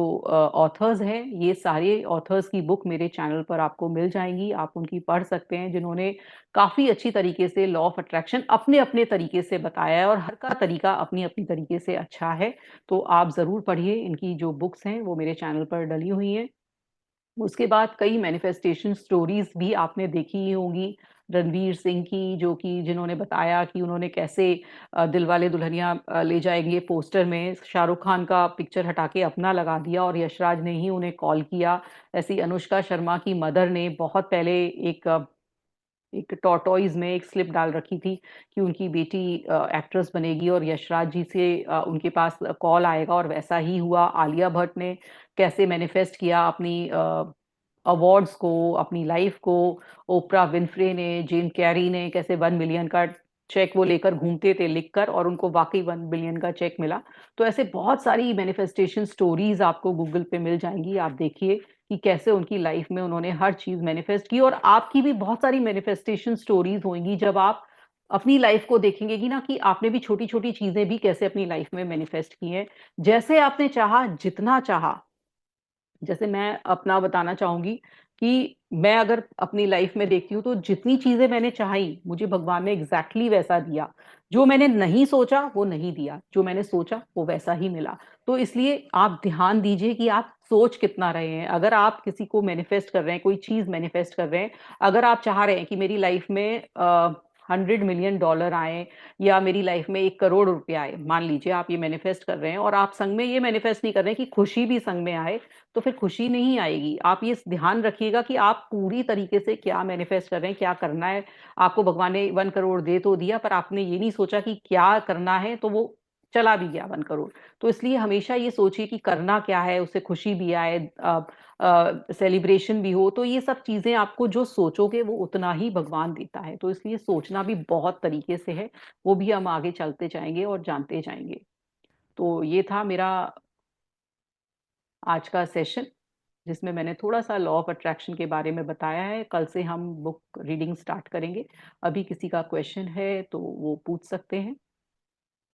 A: ऑथर्स हैं, ये सारे ऑथर्स की बुक मेरे चैनल पर आपको मिल जाएंगी, आप उनकी पढ़ सकते हैं, जिन्होंने काफ़ी अच्छी तरीके से लॉ ऑफ अट्रैक्शन अपने अपने तरीके से बताया है, और हर का तरीका अपनी अपनी तरीके से अच्छा है। तो आप ज़रूर पढ़िए, इनकी जो बुक्स हैं वो मेरे चैनल पर डली हुई हैं। उसके बाद कई मैनिफेस्टेशन स्टोरीज भी आपने देखी ही होंगी, रणवीर सिंह की, जो कि जिन्होंने बताया कि उन्होंने कैसे दिलवाले दुल्हनिया ले जाएंगे पोस्टर में शाहरुख खान का पिक्चर हटा के अपना लगा दिया, और यशराज ने ही उन्हें कॉल किया। ऐसी अनुष्का शर्मा की मदर ने बहुत पहले एक टॉर्टोइज में एक स्लिप डाल रखी थी कि उनकी बेटी एक्ट्रेस बनेगी और यशराज जी से उनके पास कॉल आएगा, और वैसा ही हुआ। आलिया भट्ट ने कैसे मैनिफेस्ट किया अपनी अवार्ड्स को, अपनी लाइफ को। ओपरा विनफ्रे ने, जिम कैरी ने कैसे 1 मिलियन का चेक वो लेकर घूमते थे लिखकर, और उनको वाकई 1 बिलियन का चेक मिला। तो ऐसे बहुत सारी मैनिफेस्टेशन स्टोरीज आपको गूगल पे मिल जाएंगी, आप देखिए कि कैसे उनकी लाइफ में उन्होंने हर चीज मैनिफेस्ट की। और आपकी भी बहुत सारी मैनिफेस्टेशन स्टोरीज होंगी जब आप अपनी लाइफ को देखेंगे कि ना, कि आपने भी छोटी छोटी चीजें भी कैसे अपनी लाइफ में मैनिफेस्ट की हैं, जैसे आपने चाहा, जितना चाहा। जैसे मैं अपना बताना चाहूंगी कि मैं अगर अपनी लाइफ में देखती हूँ तो जितनी चीजें मैंने चाही मुझे भगवान ने एग्जैक्टली वैसा दिया। जो मैंने नहीं सोचा वो नहीं दिया, जो मैंने सोचा वो वैसा ही मिला। तो इसलिए आप ध्यान दीजिए कि आप सोच कितना रहे हैं। अगर आप किसी को मैनिफेस्ट कर रहे हैं, कोई चीज मैनिफेस्ट कर रहे हैं, अगर आप चाह रहे हैं कि मेरी लाइफ में 100 मिलियन डॉलर आए, या मेरी लाइफ में 1 करोड़ रुपए आए, मान लीजिए आप ये मैनिफेस्ट कर रहे हैं, और आप संग में ये मैनिफेस्ट नहीं कर रहे हैं कि खुशी भी संग में आए, तो फिर खुशी नहीं आएगी। आप ये ध्यान रखिएगा कि आप पूरी तरीके से क्या मैनिफेस्ट कर रहे हैं, क्या करना है। आपको भगवान ने 1 करोड़ दे तो दिया, पर आपने ये नहीं सोचा कि क्या करना है, तो वो चला भी गया 1 करोड़। तो इसलिए हमेशा ये सोचिए कि करना क्या है, उससे खुशी भी आए, सेलिब्रेशन भी हो। तो ये सब चीजें आपको जो सोचोगे वो उतना ही भगवान देता है। तो इसलिए सोचना भी बहुत तरीके से है, वो भी हम आगे चलते जाएंगे और जानते जाएंगे। तो ये था मेरा आज का सेशन। जिसमें मैंने थोड़ा सा लॉ ऑफ अट्रैक्शन के बारे में बताया है। कल से हम बुक रीडिंग स्टार्ट करेंगे। अभी किसी का क्वेश्चन है तो वो पूछ सकते हैं।